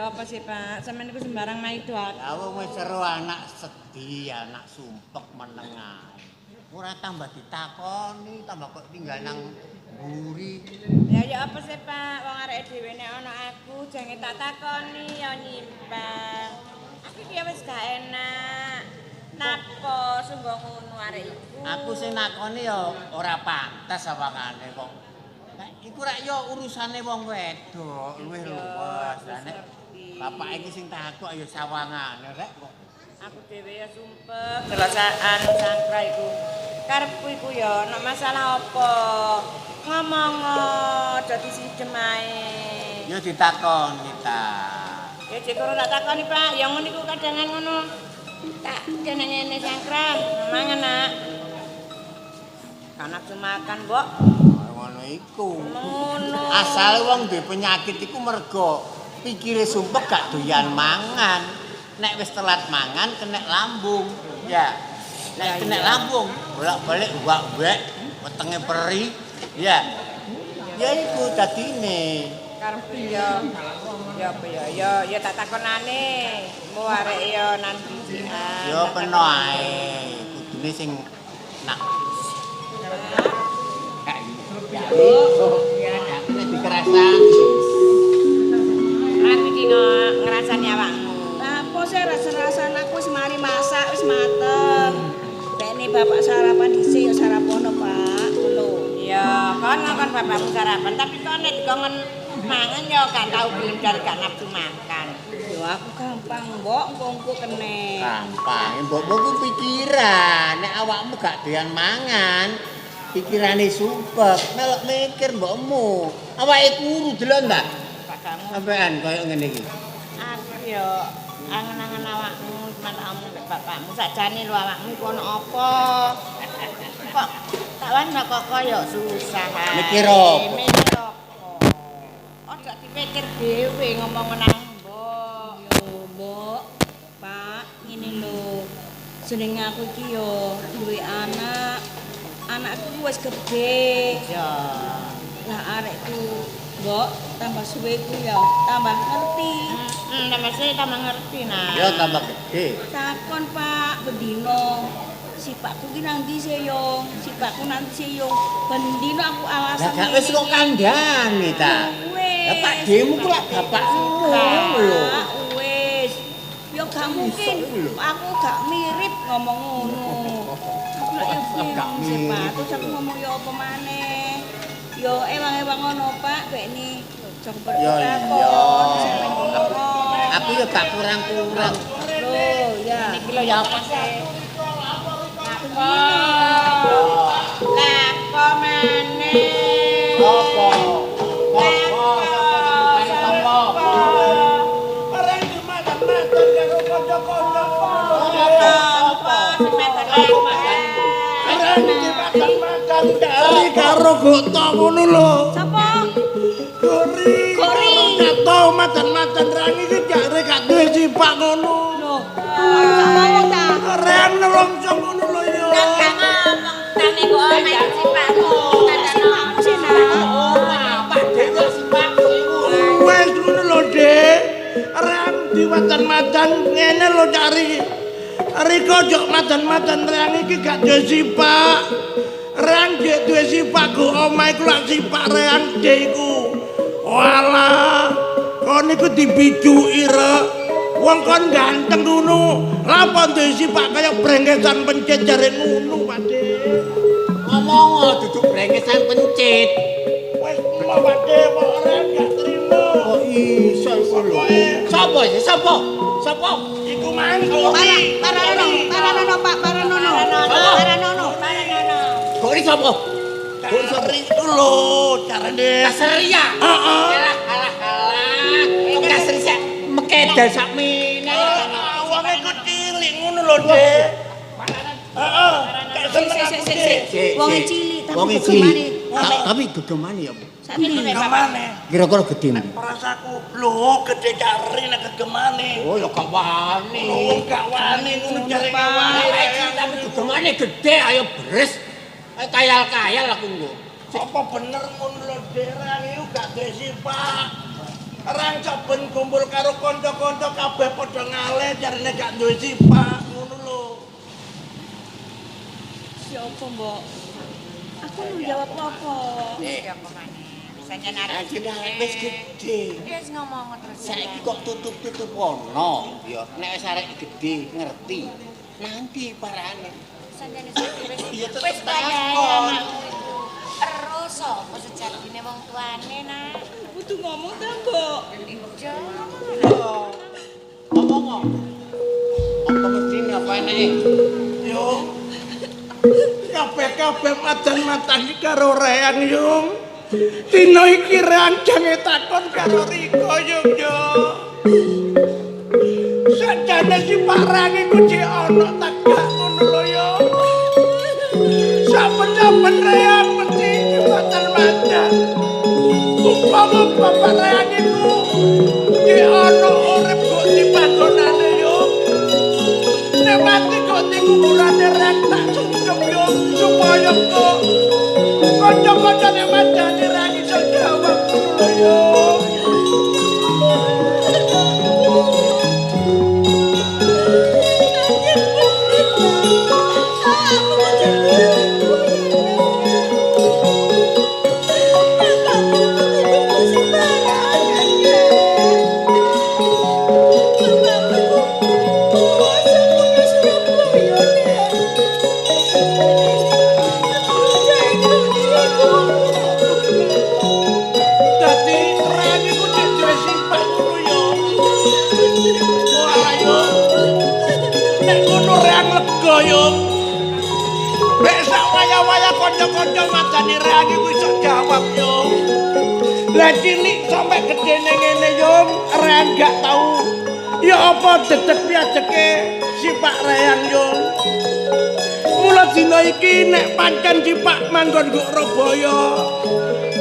Apa sih Pak? Sampeyan niku sembarang maido. Ya wong wis seru anak sedih, anak sumpek menengah. Ora tambah ditakoni, tambah kok tinggal nang mburi. Ya apa sih Pak? Wong arek dhewe nek ana aku jange tak takoni ya nyimpang. Aku iki ya wis gak enak. Napa sungguh ngono arek iku? Aku sing nakoni ya ora pantes awakane kok. Iku rek ya urusane wong wedok, luwih luwes. Lah nek bapak iki sing takok ya sawangane rek kok. Aku dhewe ya sumpek kelasaan sangkra iku. Karepku iku ya nek masalah apa? Ngomong aja disidem ae. Ya ditakon kita. Ya jek ora tak takoni Pak, ya ngono iku kadangan ngono. Tak kene ngene sangkra, mangan nak. Kan nafsu makan, Mbok. Ngono iku. Ngono. Asale wong duwe penyakit iku mergo pikire sumpek gak doyan mangan. Nek wis telat mangan kena lambung. Ya. Nek kena lambung, bolak-balik mbak-mbek wetenge peri. Ya. Ya iku dadine. Karepe ya apa ya tak takonane. Mbok arek ya nan bijikan. Ya peno ae. Kudune sing nak ya aku nek dikerasan. Aku iki ngrasani awakmu. Apa sih rasa-rasane aku wis mari masak wis mateng. Tekne bapak sarapan dhisik ya sarapono, Pak. Lho. Ya, kon bapakmu sarapan tapi kon nek dikongen mangan ya gak tau gelem jar gak nafsu makan. Yo aku gampang, Mbok, engko kene. Gampang, mbokmu ku pikiran. Nek awakmu gak doyan mangan, pikirane sumpek, melok mikir mbokmu. Awake kuru delon ta? Padamu. Sampean koyo ngene iki. Aku yo angen-angen awakmu, matamu mek bapakmu sakjane lho awakmu iku ono apa? Kok tak wana kok koyo susah ae. Mikir apa? Mikir apa? Ojo dipikir dhewe ngomong nang Mbok. Yo, Mbok. Pak, ngene lho. Jenenge aku iki yo duwe anak. Anakku wis gede. Ya. Lah arekku, Mbok, tambah suwe ku ya tambah ngerti. Tambah suwe tambah ngerti nah. Ya tambah gede. Takon Pak, bendino sipakku ki nang ndi sih yo? Sipakku nang ndi sih yo? Bendino aku alasan. Lah gak wis kok kandhane ta. Lah Pak Demu ku lak bapakmu lho. Wis. Yo gak mungkin aku gak mirip ngomong ngono. Aku lak yo bingung sih Pak, terus aku ngomong yo apa maneh. Yo ewang-ewang ngono Pak, bekne jong bertakon. Aku yo gak kurang-kurang. Loh, ya. Niki lho ya apa sih? Lah kok maneh? Apa? Barang dimakan-makan karo kanca-kanca. Barang dimakan-makan dari karo gota ngono lho. Sapa? Gori. Gori. Gak tau makan-makan rangi iki jare gak duwe sipak ngono. Loh, ngomong ta? Ren nelongso ngono lho ya. Gak ngomong tane kok ana sipakmu. Sipakmu sih nah. Pak Dewa sipakku. Wes ngono lho, Dik. Ren diwacan-macan ngene lho cari. Riko jok madan-madan rang iki gak duwe sipak. Rang jek duwe sipak go omah iku lak sipak reang Dik iku. Walah, kon iku dibijuki rek. Wong kon ganteng ngono. Lapa duwe sipak kaya brengkesan pencet jare ngono, Pak Dik. Ngomong duduk brengesan pencit. Wes mau Pak Dik, kok reng gak trimo. Oh iso iku lho. Sopo iki? Sopo? Sopo? Iku mang Gori. Paranono Pak, paranono. Gori sopo? Gori iku lho carane. Kaseria. Heeh. Elah medal sakmene. Awake ku cilik ngono lho, Dik. Heeh. Kayak seneng aku, Dik. Wong cilik tapi Wong gegemane. Tapi gegemane ya, Bu. Sakmene Kemane? Kira-kira gede. Perasaku lho gede cari nek kegemane. Oh, ya gak wani. Lho gak wani ngono jare wani. Tapi gegemane gede ayo beres. Kayal-kayal aku engko. Apa bener ngono lho, Dik? Rang iku gak duwe sifat. Rang coben kumpul karo kanca-kanca kabeh padha ngalih jarine gak duwe sifat ngono lho. Siapa, Mbok? Aku lu jawab apa? Siapa maneh? Misalnya narik Wis gede. wis ngomong terus. Saiki kok tutup-tutup ono. Ya nek wis arek gede ngerti. Nanti parane. Sanjane Iya, tetep wis takon. padha anakmu iku. Terus apa sejatine wong tuane nah? Butuh ngomong ta, Mbok? Ijo. Ngomong. Apa mesti apa nek? Yo. Kabeh-kabeh madan-matani karo Reyang Yung. Dina iki Reyang jange takon karo Riko Yung yo. Sajane si Pak Reyang iku jek ana tak gak ngono lho yo. Saben-saben Reyang mesti madan-madan. Umpama Bapak Reyang iku jek ana urip kok di panggonane yo. Nek mati kok di kuburane Reyang tak sungkem yo supaya kok kanca-kancane madane Reyang iso jawab ngono yo. Dadi Reyang iku nek duwe sifat ngono yo. Wah yo. Nek ngono Reyang lega yo. Nek sak waya-waya kanca-kanca madani Reyang iku iso jawab yo. Lah cilik sampe gedene ngene yo, Reyang gak tau. Ya apa dedek piajeke si Pak Reyang yo. Mula dina iki nek pancen si Pak manggon nggo Surabaya.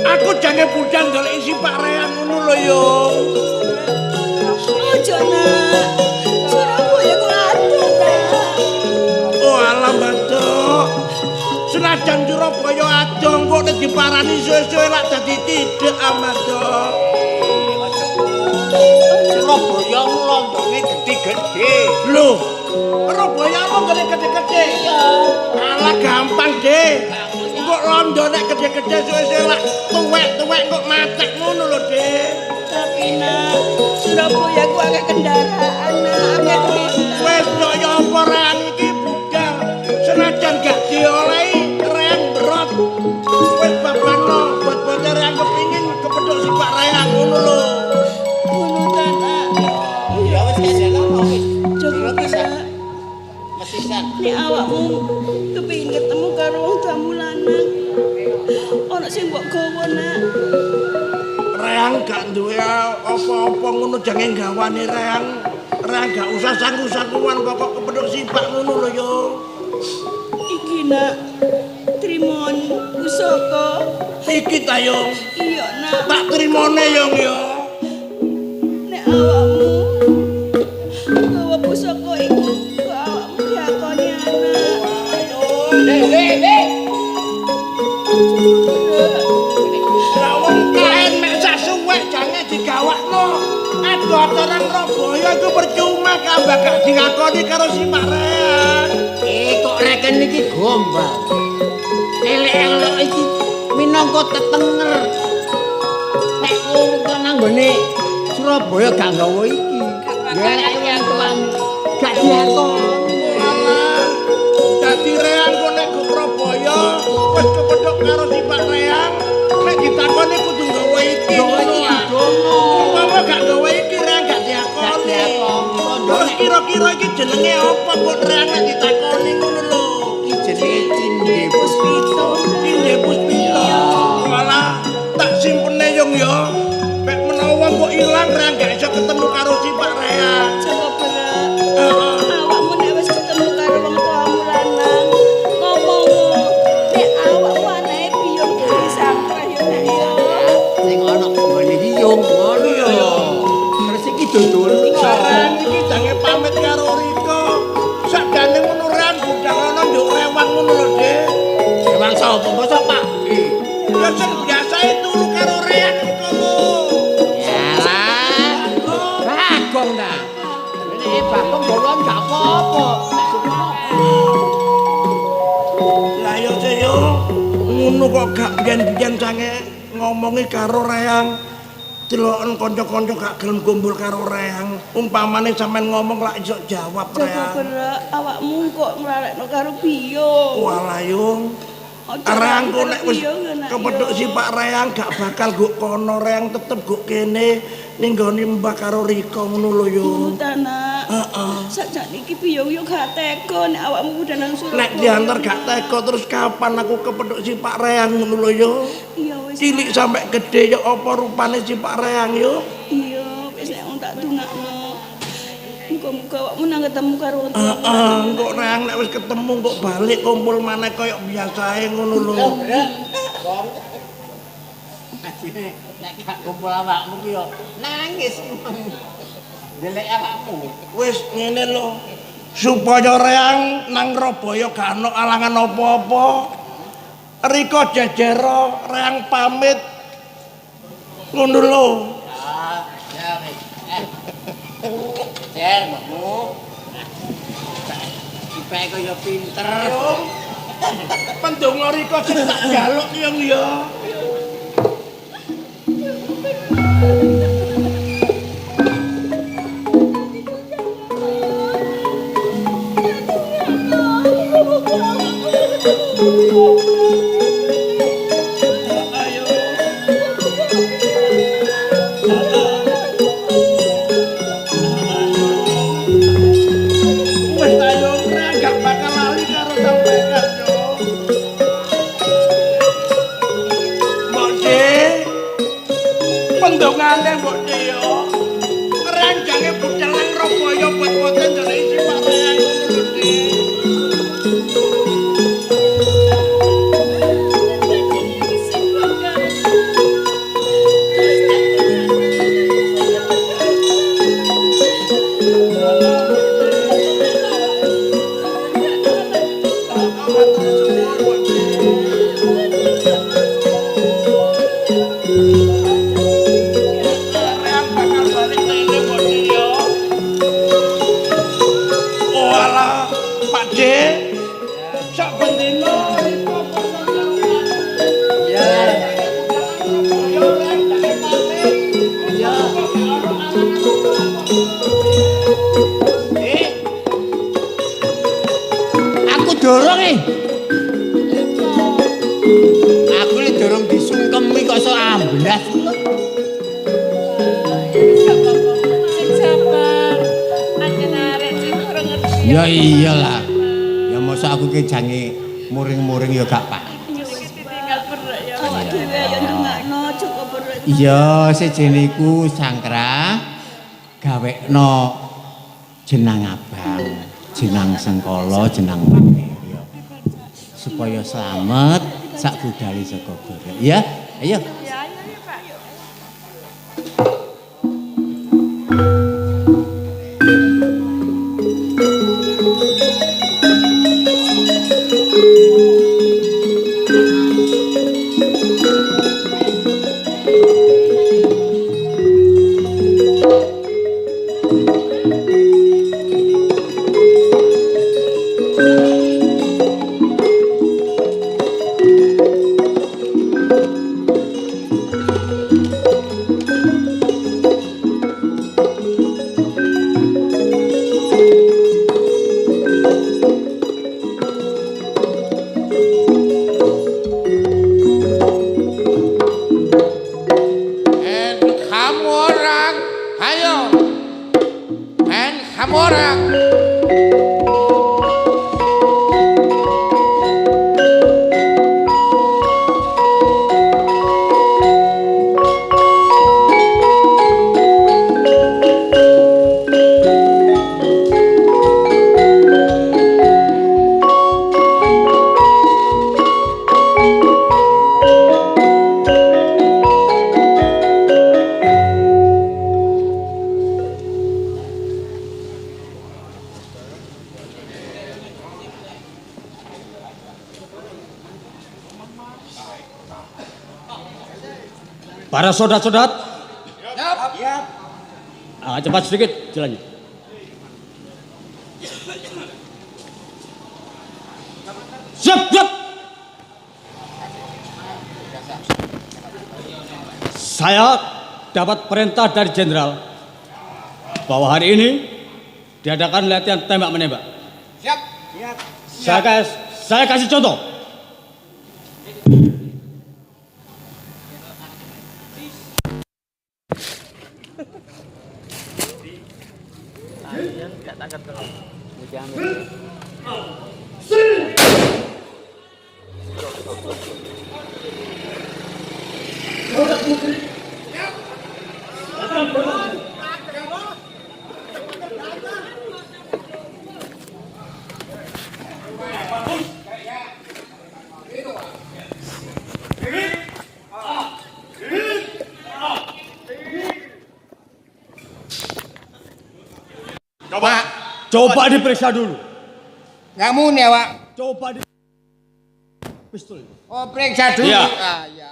Aku jange budal golek si Pak Reyang ngono lho yo. Ojo, Nak. Surabaya ku aduh, Nak. Oh alam Batuk. Senajan Surabaya adong kok nek diparani suwe-suwe lak dadi tidak amat dok. Surabaya lombone gede-gede. Lho, Surabaya lo gede gede-gede. Alah gampang deh. Kok londo nek gede-gede suwe-suwe lak tuwek-tuwek kok matek ngono lho, Dik. Tapi, Nak, Surabaya ku akeh kendaraan, Nak. Akeh duit. Wes kok ya apa Reyang iki budal. Senajan gak diolehi Reyang berot. Wes babano bot-bote Reyang kepingin kepethuk si Pak Reyang ngono lho. Ngono ta, Nak. Ya wis kaselan wis. Coba bisa. Mesisan. Nek awakmu kepengin ketemu karo wong tamu lanang. Ana sing mbok gawa, Nak. Reyang gak duwe apa-apa ngono jange gawane Reyang. Reyang gak usah sanggu-sangguan pokok kepethuk si Pak ngono lho yo. Iki, Nak. Trimon pusaka. Iki ta yo. Iya, Nak. Tak trimone yo yo. Nek awakmu gawa pusaka iku, awakmu diakoni anak. Lah wong kaen mek sak suwek jange digawakno. Aduh aturan Surabaya iku percuma kabeh gak diakoni karo si Pak Reyang. Kok reken iki gombal. Elek-elek iki minangka tetenger. Nek kowe nanggone Surabaya gak nggawa iki. Elek wong tuan gak diakoni. Alah, dadi Reyang kok nek go Surabaya wis kepethuk karo si Pak Reyang. Nek ditakoni kudu nggawa iki. Umpama gak nggawa iki Reyang gak diakoni. Terus kira-kira iki jenenge apa kok Reyang nek ditakoni ngono lho. Iki jenenge Cinde Puspito. Cinde Puspito. Malah tak simpene yung yo. Mek menawa kok ilang Reyang gak iso ketemu karo si Pak Reyang. Joko berat. Awakmu nek wis ketemu karo wong tuamu lanang, ngomong nek awakmu anake biyung dhewe sangkrah yo nek yo. Sing ana nggone hiyung ngono ya. Terus iki dodol. Sareng iki jange pamit karo Riko. Sakjane ngono Reyang budal ana njuk rewang ngono lho, Dik. Emang sapa mosok Pak? Ya sing biasae turu karo Reyang iku lho. Yalah. Bagong ta. Nek Bagong bolon gak apa-apa. Lah yo yo ngono kok gak biyen-biyen sange ngomongi karo Reyang. Deloken kanca-kanca gak gelem kumpul karo Reyang. Umpamane sampean ngomong lak iso jawab Joko Reyang. berat awakmu kok nglarekno karo biyung. Walah yung. Reyang kok nek wis kepethuk si Pak Reyang gak bakal guk kono Reyang tetep guk kene ning nggone Mbah karo Riko ngono lho yung. Nak. Heeh. Sakjane iki biyung yo gak tega nek awakmu udanan Surabaya. Nek diantar gak teko terus kapan aku kepethuk si Pak Reyang ngono lho yo. Iya wis. Cilik sampe gede yo apa rupane si Pak Reyang yo. Iya, wis nek wong tak dongakno. Muga-muga awakmu nang ketemu karo wong tuamu. Heeh, kok Reyang nek wis ketemu kok balik kumpul maneh kaya biasae ngono lho. Nek gak kumpul awakmu ki yo nangis. Delek awakmu. Wis ngene lho. Supaya Reyang nang Rabaya gak ana alangan apa-apa. Riko jejero Reyang pamit. Ngono lho. Ya wis. Cer, mbokmu. Ipe kaya pinter. Pendonga Riko sing tak jaluk yang ya. Wis ayo Reyang gak bakal lali karo sampeyan yo. Mbok De, pendongane Mbok De yo. Reyang jange budal nang Rabaya buat-buatan ndelok si Pak Reyang ngono lho, De. Reyang bakal balik nang ini Mbok De yo. Oh alah, Pak De. Sak bendino Riko Ya. yo Reyang jange pamit. Ya. Aku dorong Aku li dorong disungkemi kok iso amblas. Sing sabar. Anjen arek sing ora ngerti. Ya iyalah. Ya masa aku ki jange muring-muring ya gak pak. Tinggal berat ya. Awak dhewe ayo ndongakno Joko berat. Iya, sejene iku Sangkra gawekno jenang abang, jenang Sengkala, jenang Munir ya. Supaya slamet sak budale saka gore. Ya, ayo. Ya ayo ya Pak. kamu orang. Para soldat-soldat, Siap. cepat sedikit jalannya. Siap, siap. Saya dapat perintah dari jenderal bahwa hari ini diadakan latihan tembak menembak. Siap. Saya kasih contoh. Coba diperiksa dulu. Kamu nih, Wak. Coba di pistol. Oh, periksa dulu. Iya. Ya.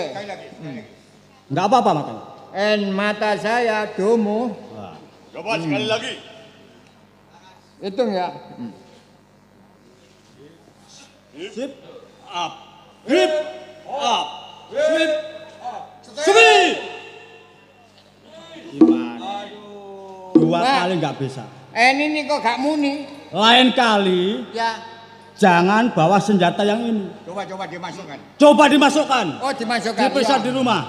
Sekali lagi. Enggak apa-apa makanya. Mata saya domo. Coba sekali lagi. Hitung ya. Sip up. Hip up. Sip up. Speed. Gimana? Dua Nah. kali nggak bisa. Ini kok gak muni? Lain kali Ya. jangan bawa senjata yang ini. Coba dimasukkan. Coba dimasukkan. Oh, dimasukkan. Diperiksa Ya. di rumah.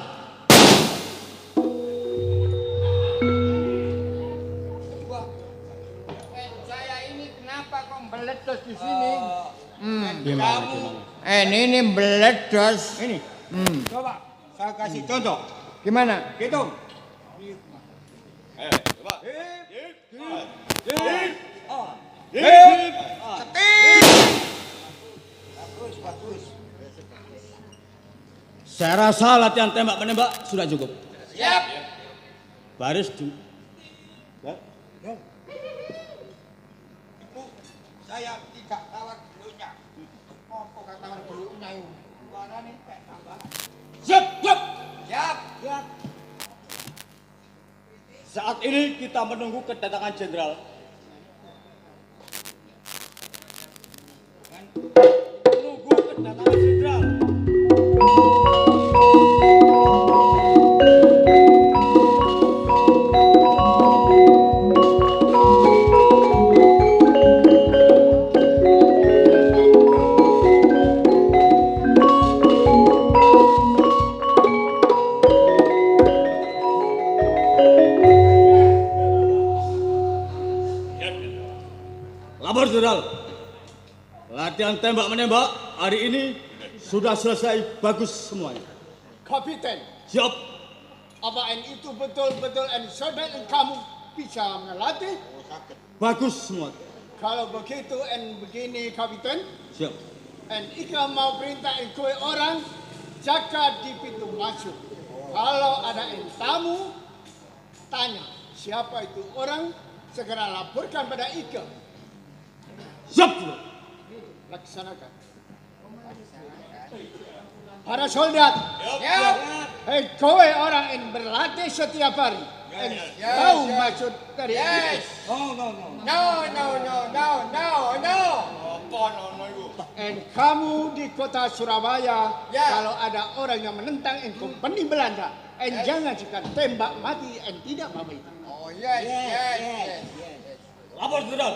Saya ini kenapa kok meledos di sini? Gimana? Ini meledos. Ini. Coba saya kasih contoh. Gimana? Hitung. Coba. Bagus. Saya rasa latihan tembak menembak sudah cukup. Siap. Baris di. Ibu, saya tidak tawar dulunya. Apa kata tawar dulunya itu? Warnanya kayak tambahan. Siap, siap. Siap. Saat ini kita menunggu kedatangan jenderal. Menunggu kedatangan jenderal. Lapor jenderal. Latihan tembak menembak hari ini sudah selesai bagus semuanya. Kapiten, Siap. apa itu betul-betul saudara kamu bisa melatih? Bagus semua. Kalau begitu begini kapiten, Siap. Ika mau perintah kue orang jaga di pintu masuk. Kalau ada tamu, tanya siapa itu orang, segera laporkan pada Ika. Siap. Laksanakan. Para soldat, kowe orang yang berlatih setiap hari. Tahu maksud dari itu? Kamu di kota Surabaya, kalau ada orang yang menentang kompeni Belanda, jangan jika tembak mati tidak apa itu. Lapor jenderal.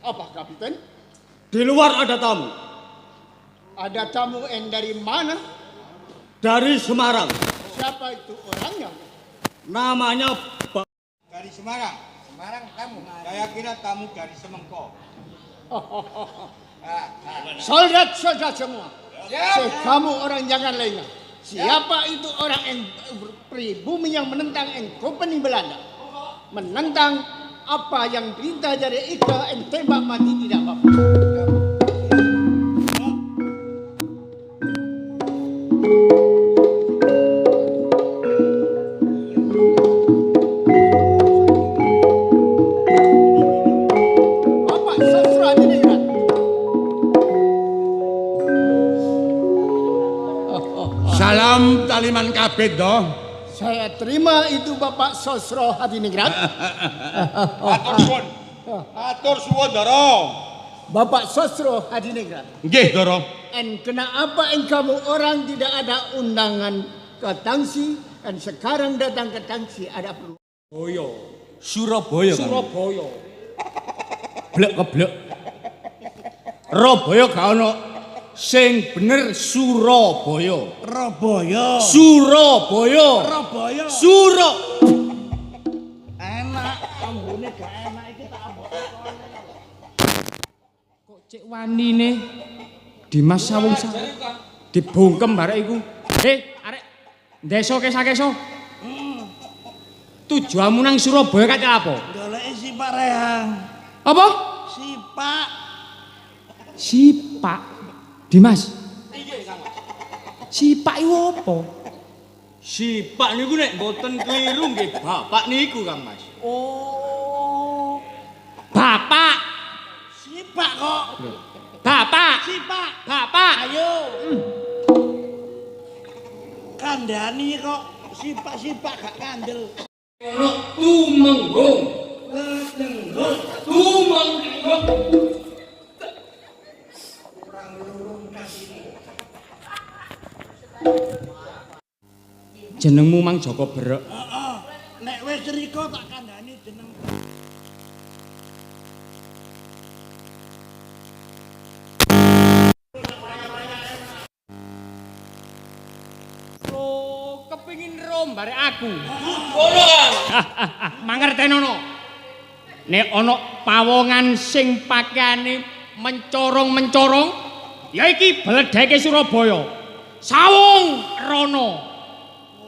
Apa kapiten? Di luar ada tamu Ada tamu dari mana? dari Semarang. Siapa itu orangnya? Namanya Dari Semarang. Semarang kamu. Saya kira tamu dari Semengko. Soldat-soldat semua. Kamu orang jangan lengah. Siapa itu orang yang pribumi yang menentang kompeni Belanda? Menentang apa yang perintah dari Ika tembak mati tidak apa-apa. kabeh to. Saya terima itu Bapak Sosro Hadiningrat. Atur suwun. Atur suwun, Dara. Bapak Sosro Hadiningrat. Nggih, Dara. And kenapa kamu orang tidak ada undangan ke Tangsi dan sekarang datang ke Tangsi ada perlu? Surabaya kan. Surabaya. Blek keblek. Surabaya gak ono sing bener Surabaya. Surabaya. Surabaya. Surabaya. Suro. Enak, ambune gak enak iki tak ambok. Kok cek wanine Dimas Sawung Sari dibungkem barek iku. Arek desa kesa-kesa. Tujuanmu nang Surabaya kate apa? Goleki si Pak Rehang. Apa? Si Pak. Si Pak Dimas. Si Pak iku apa? Si Pak niku nek mboten keliru nggih bapak niku Kang Mas. Oh. Bapak. Si Pak kok. Bapak. Si Pak. Bapak. Ayo. Kandhani kok si Pak gak kandel. Ono tumenggung. Tumenggung. Jenengmu Mang Joko Berek. Heeh. Nek wis riko tak kandhani jeneng. Oh, kepingin rombare aku. Ngono kan. Mangertenono. Nek ana pawongan sing pakaiane mencorong-mencorong, ya iki bledheke Surabaya. Sawung Rono.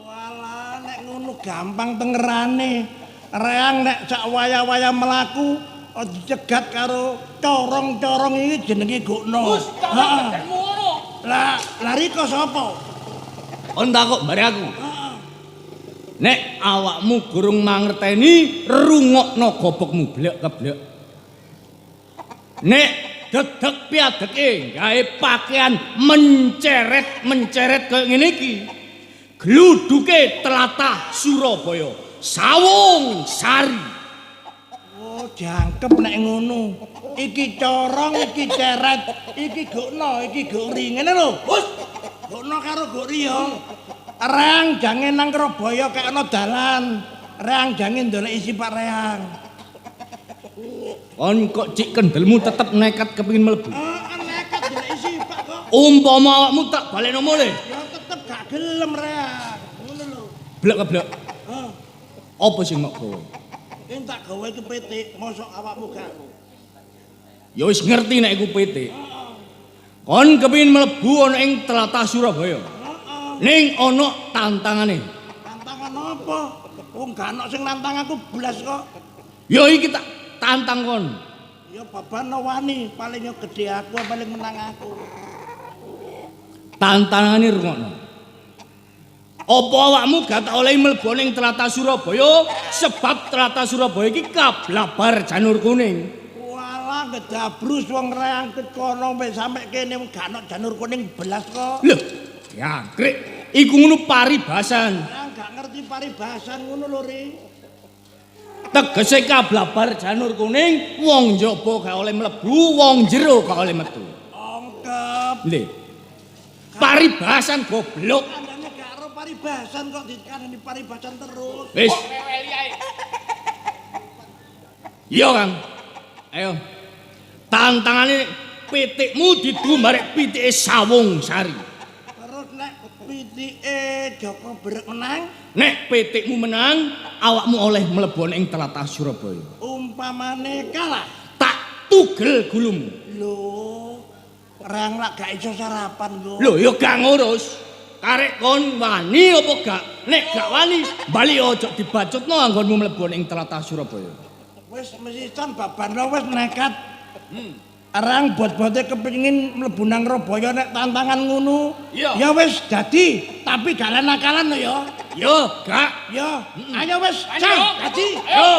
Walah nek ngono gampang tengerane. Reang nek sak waya-waya mlaku dicegat karo corong-corong iki jenenge gokno. Heeh. Lah riko sapa? On takok bare aku. Nek awakmu gurung mangerteni rungokno gobokmu blek keblek. Nek dedeg piadeke gawe pakaian menceret kaya ngene iki. Gluduke tlatah Surabaya, Sawung Sari. Oh, jangkep nek ngono. Iki corong, iki ceret, iki gokno, iki gori. Ngene lho. Wus. Gokno karo gori ya. Reang jange nang Surabaya kaya ana dalan. Reang jange ndoleki si Pak Reang. Kon kok cik kendelmu tetep nekat kepengin mlebu. Nekat ndoleki si Pak kok. Umpama awakmu tak balekno mulih. Ya tetep gak gelem Reang. Ngono lho. Blek keblek. Heeh. Apa sing mok gawe? Yen tak gawe kepitik, mosok awakmu gak. Ya wis ngerti nek iku pitik. Kon kepengin mlebu ana ing tlatah Surabaya. Ning ana tantangane. Tantangan apa? Wong gak ana sing nantang aku blas kok. Ya iki tak tantang kon. Ya baban wani, paling yo gedhe aku, paling menang aku. Tantangane rungokno. Apa awakmu gak tak oleh mlebu ning tlatah Surabaya sebab tlatah Surabaya iki kablabar janur kuning. Walah gedabrus wong reang kono wis sampe kene gak ana janur kuning belas kok. Lho, jangkrik. Iku ngono paribasan. Reang gak ngerti paribasan ngono lho, Ri. Tegese kablabar janur kuning, wong njaba gak oleh mlebu, wong jero gak oleh metu. Ongkep. Lho. Paribasan goblok. Kandane gak ero paribasan kok dikandani paribasan terus. Wis. Iya, Kang. Ayo. Tantangane pitikmu didu marek pitike Sawung Sari. Terus nek pitike Joko Berek menang, Nek pitikmu menang, awakmu oleh mlebu ing tlatah Surabaya. umpamane kalah. Tak tugel gulumu. Lho, reang lak gak iso sarapan kok. Lho, ya gak ngurus. Karek kon wani apa gak? Nek gak wani, bali aja dibacutno anggonmu mlebu ing tlatah Surabaya. Wis mesisan babanno wis nekat. Arang bot-bote kepengin mlebu nang Surabaya nek tantangan ngono. Iya. Ya wis dadi, tapi gak nakalan lho ya. Yo, gak. Ya, ayo wis, Cang, dadi. Yo.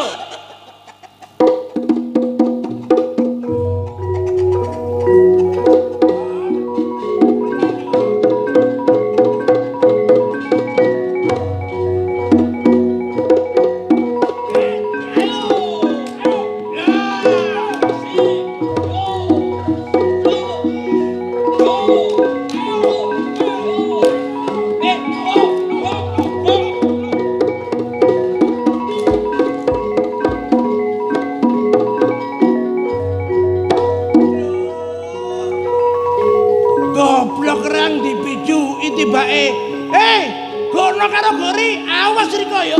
ya.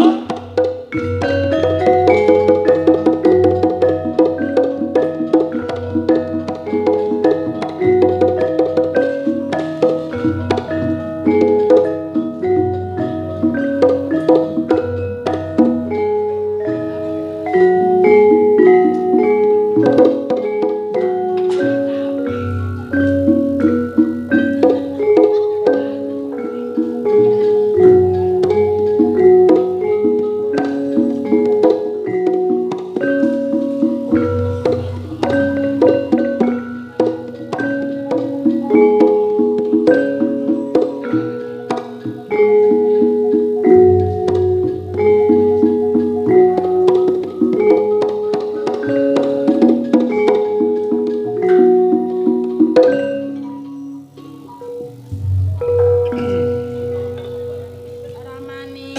Ramani,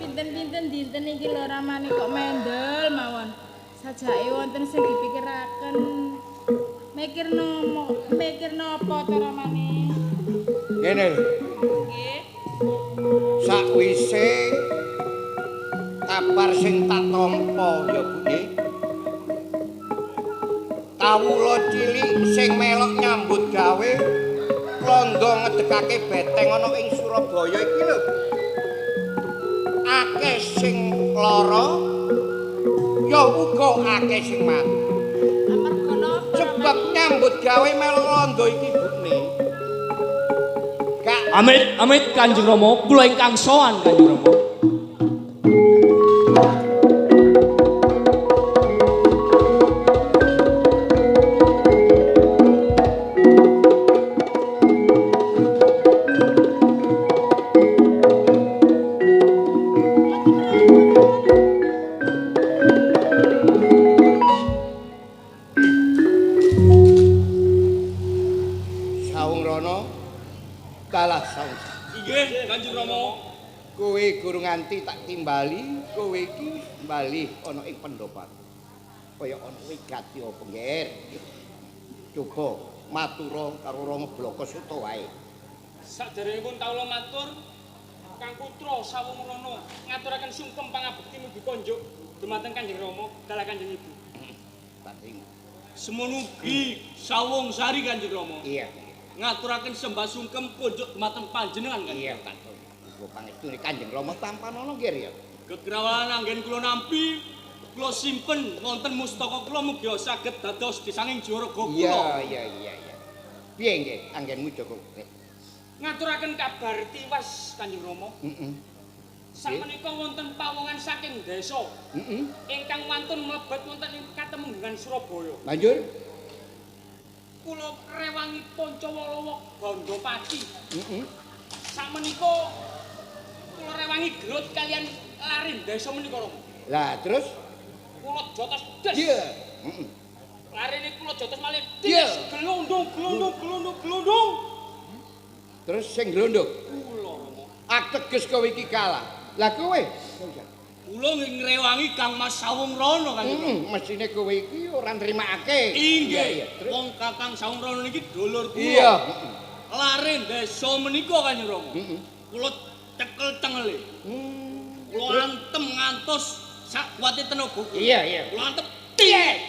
pinten-pinten dinten iki lho Ramani kok mendel mawon. Sajake wonten sing dipikiraken. Mikirno apa to Ramani? Ngene lho. Nggih. Sakwise kabar sing tak tampa ya Bu nggih. Kawula cilik sing melok nyambut gawe londo ngedekake beteng ana ing Surabaya iki lho. Akeh sing lara ya uga akeh sing mati. Amarga napa? Sebab nyambut gawe melok londo iki bukne. Gak Amit Kanjeng Rama, kula ingkang sowan Kanjeng Rama. Saung Rono kalah saung. Inggih Kanjeng Rama. Kowe guru nganti tak timbali, kowe iki bali ana ing pendopat. Kaya ana wigati apa nggih. Coba matura karo Rama Blaka Suta wae. Saderengipun kawula matur Kang Putra Sawung Rono ngaturaken sungkem pangabekti mugi konjuk dumateng Kanjeng Rama dalah Kanjeng Ibu. Bating. Semono ugi Sawung Sari Kanjeng Rama. Iya. Ngaturaken sembah sungkem konjuk dumateng panjenengan Kanjeng. Iya, Pak. Kok pangestune Kanjeng Rama tampan ana nggih ya. Kegrawalan anggen kula nampi kula simpen wonten mustaka kula mugi saged dados disanging jaraga kula. Iya. Piye nggih anggenmu Joko? Ngaturaken kabar tiwas Kanjeng Rama. Heeh. Sakmenika wonten pawongan saking desa Heeh. ingkang wantun mlebet wonten ing Katemenggungan Surabaya. Lanjut. Kula rewangi Pancawala Gandapati. Heeh. Sakmenika kula rewangi Gerut kalian Larin desa menika Rama. Lah terus? Kula jotos des. Iya. Heeh. Larine kula jotos malih Iya. des glondong. Terus sing glondok. Kula Rama. Ateges kowe iki kalah. Lah kowe? Kula ngrewangi Kang Mas Sawung Rono Kanjeng Rama. Mesine kowe iki ora nrimakake. Inggih. Iya. Terus? Wong Kakang Sawung Rono niki dulur kula. Iya. Larin desa menika Kanjeng Rama. Heeh. Kula cekel cengele. Kula antem ngantos sak kuwate tenaga kula. Iya. Kula antem piye?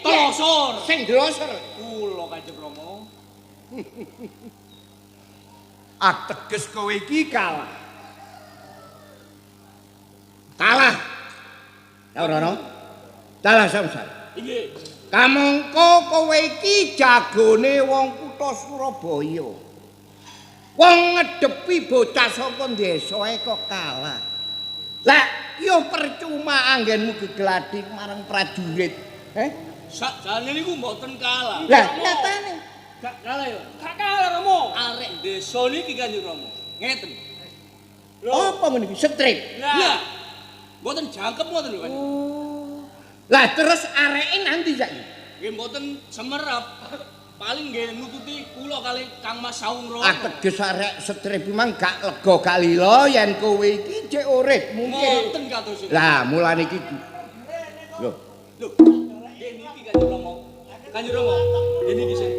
Tosor. Sing drosor. Kula Kanjeng Rama. Ateges kowe iki kalah. Kalah. Ya Rono. Kalah samsar. Inggih. Kamangka kowe iki jagone wong kutha Surabaya. Wong ngedepi bocah saka desae kok kalah. Lah, yo percuma anggenmu gegladhi marang prajurit. Sakjane niku mboten kalah. Lah, nyatane Gak kalah ya. Gak kalah Rama. Arek desa niki Kanjeng Rama. Ngeten. apa meniki strip. Lah. Mboten jangkep ngoten lho Kanjeng. Lah terus areke nanti saiki. Nggih mboten semerap. Paling nggih nututi kula kali Kang Mas Sawung Rono. Ateges arek strip memang gak lega kalila yen kowe iki cek urip mungkin. Mboten kados. Lah mulane iki. Lho, Lho. Nggih niki Kanjeng Rama. Kanjeng Rama. Nggih niki sing.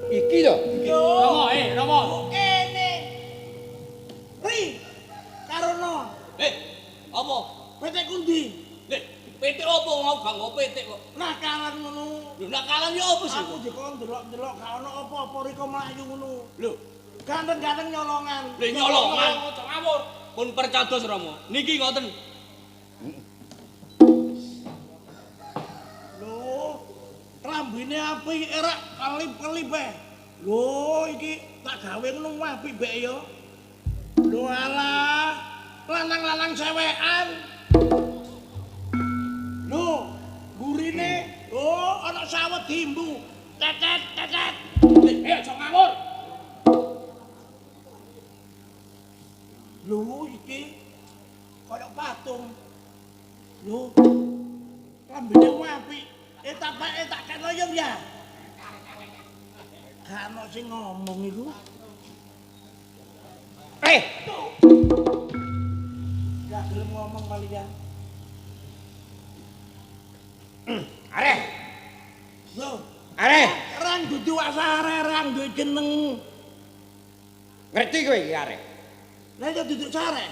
iki lho. Rama, Rama. Kene. Ri. Karono. Petik kundi. Lek, petik opo mau gak nggo petik kok. Nakalan ngono. Lho nakalan ya opo sih? Aku dikon delok-delok gak ono apa-apa riko mlayu ngono. Lho, ganteng-ganteng nyolongan. Lho nyolongan ojo ngawur. Pun percados Rama. Niki ngoten. Lho, rambine apik era kelip-kelip e. Lho, iki tak gawe ngono apik mbek ya. Lho alah, lanang-lanang cewekan. Lho, gurine, oh ana sawet dimbu. Tetet, tetet. Ayo aja ngawur. Lho, iki kaya patung. Lho, rambine apik. Tak kena ya. Gak ono sing ngomong iku. Gak gelem ngomong kali ya. Areh. Lho, Areh. rang dudu asare, rang duwe jeneng. Ngerti kowe iki areh. Lah ya duduk sare.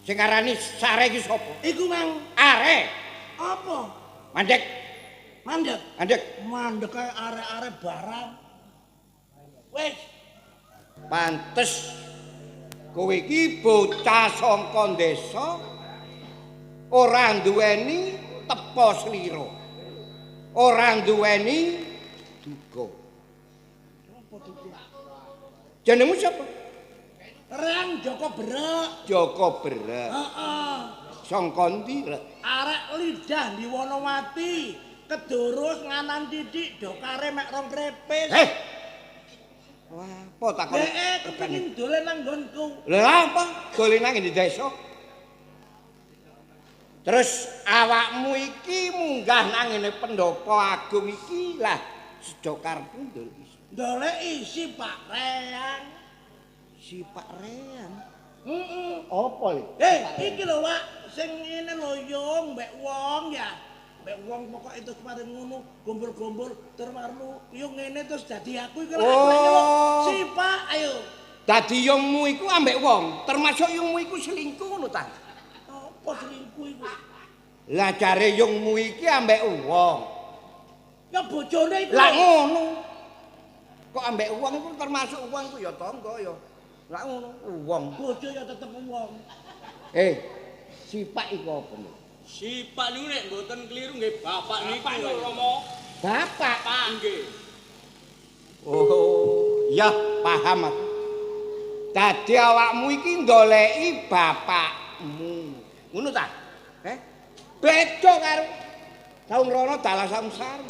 Sing arani sare iki sapa? Iku mang Areh. apa? Mandek. Mandek. Mandek. Mandek kae arek-arek barang. Wis, Pantes kowe iki bocah saka desa ora duweni tepo slira. Ora duweni duga. Jenengmu sapa? rang Joko Berek. Joko Berek. Heeh. Sangka ndi, Rek? Arek lidah di Wonomati. Kedurus nganan titik dokare mek rong krepes. Wah, apa takon? Kepengin dolen nang nggonku. Lah apa? Dolen nang di desa. Terus awakmu iki munggah nang ngene pendopo agung iki lah sedo karepmu ndol. Dolek isi Pak Reyang. Si Pak Reyang. Heeh. Apa le? Iki lho, Wak, sing ngene lho yo mbek wong ya. Mbek wong pokoke terus mari ngono, gombol-gombol terus marmu yo ngene terus dadi aku iki lho. Si Pak, ayo. Dadi yungmu iku ambek wong, termasuk yungmu iku selingkuh ngono ta? Apa selingkuh iku? Lah jare yungmu iki ambek wong. Ya bojone iku. Lah ngono. Kok ambek wong iku termasuk wong iku ya tangga ya. Lah ngono, wong. Bojo ya tetep wong. Si Pak iku apa lho? Si Pak niku nek mboten kliru nggih bapak niku Rama. Bapak. Pak nggih. Oh, ya paham aku. Dadi awakmu iki ndoleki bapakmu. Ngono ta? Beda karo taun rono dalah samsar.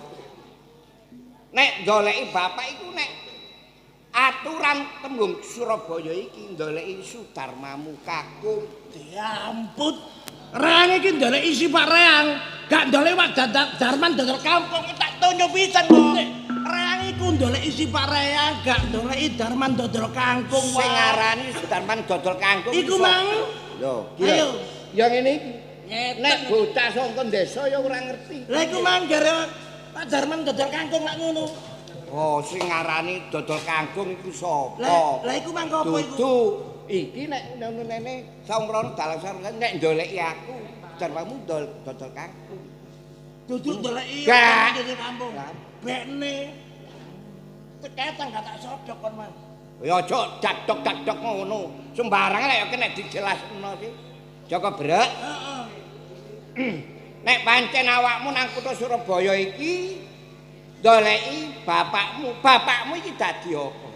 Nek ndoleki bapak iku nek aturan tembung Surabaya iki ndoleki Sudarmamu kakung. Diamput. Rang iki ndoleki si Pak Reyang, gak ndoleki Wak Darman dodol kampung tak tonyo pisan kok. Rang iku ndoleki si Pak Reyang, gak ndoleki Darman dodol kangkung. Sing aranane Sudarman dodol kangkung. Iku mang. Lho, Ayo. Ya ngene iki. Nek bocah saka desa ya ora ngerti. Lah iku mang jare Pak Darman dodol kangkung lak ngono. Oh, sing ngarani dodol kangkung iku sapa? Lah iku mang apa iku? Dudu iki nek nene saumrono dalang nek ndoleki aku, jarwamu dodol kangkung. Dudu ndoleki Gak. dodol kampung. Bekne. Teketang gak tak sodok kon mang. Ya aja dakdok-dakdok ngono. Sembarang nek kena dijelasno sih. Joko Brek. Heeh. Nek pancen awakmu nang kutha Surabaya iki ndoleki bapakmu iki dadi apa?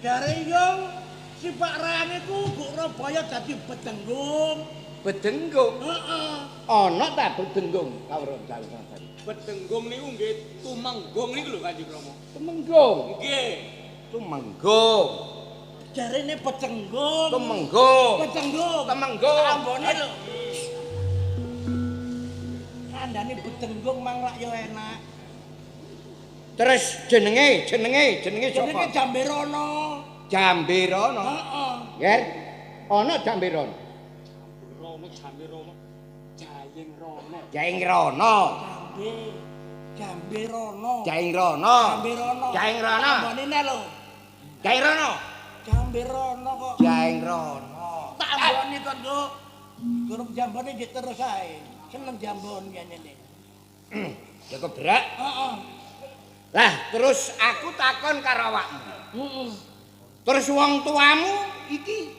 Jare yo si Pak Reyang iku Surabaya dadi bedenggung. Bedenggung. Heeh. Ana ta bedenggung kawruh dalan. Bedenggung niku nggih tumenggung niku lho Kanjeng Rama. Temenggung. Nggih. Tumenggung. Jarene bedenggung. Temenggung. Bedenggung. Temenggung. Ambone lho. Kandhane bedenggung mang lak yo enak. Terus jenenge Jenenge sapa? Jamberono. Jamberono. Heeh. Nggih. Ana Jamberono. Rono jambe Rono. Jayeng Rono. Jaing Rono. Jamberono. Jaing Rono. Jamberono. Jaing Rono. Ambone ne lho. Jaing Rono. Jamberono kok. Jaing Rono. Tak amboni kon go. Durung jambone nggih terus ae. Seneng jambon ngene. Joko berak. Heeh. Lah terus aku takon karo awakmu. Heeh. Terus wong tuamu iki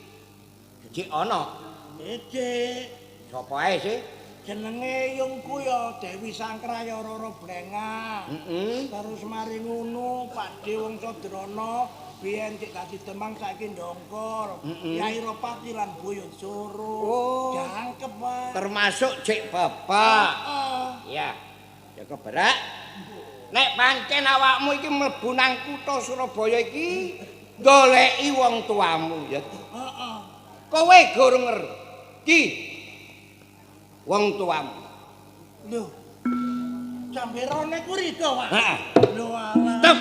jek ana. Ece. Sapa ae sih? Jenenge Yungku ya Dewi Sangkraya Roro Blenga. Terus mari ngono Pakde wong Sadrana biyen cek dadi Demang saiki ndongkol. Yai Ropati lan Boyo Soro. Oh. Jangkep wae. Termasuk cek bapak. Ya. Joko berak. Nek pancen awakmu iki mlebu nang kutha Surabaya iki goleki wong tuamu ya. Heeh. Kowe gorong ngerti wong tuamu. Lho. Camberone ku riko, Pak. Heeh. Lho alah. Stop.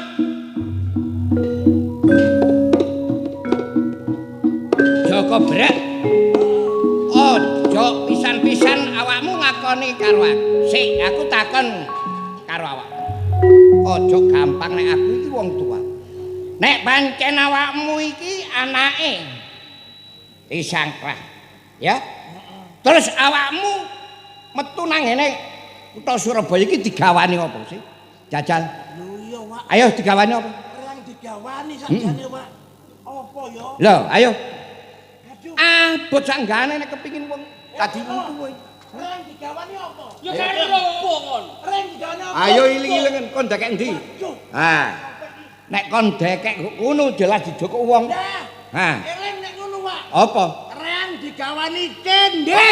Joko berak. Ojo pisan-pisan awakmu ngakoni karo aku. Sik, aku takon karo awakmu. Ojo gampang nek aku iki wong tua. Nek pancen awakmu iki anake Isangkrah, ya. Terus awakmu metu nang ngene kutha Surabaya iki digawani apa sih? Jajal. Lho iya, Pak. Ayo digawani apa? Orang digawani sakjane, Pak. Apa ya? Lho, ayo. Aduh. Abot sanggane nek kepingin wong tadi untu kowe. Orang digawani apa? Ya karo opo kon? Orang digawani apa? Ayo iling-ilingen kon dekek endi? Aduh. Ha. Nek kon dekek ngono jelas dijoko wong. Dah. Ha. Eling nek ngono, Pak. Apa? Orang digawani cendhe.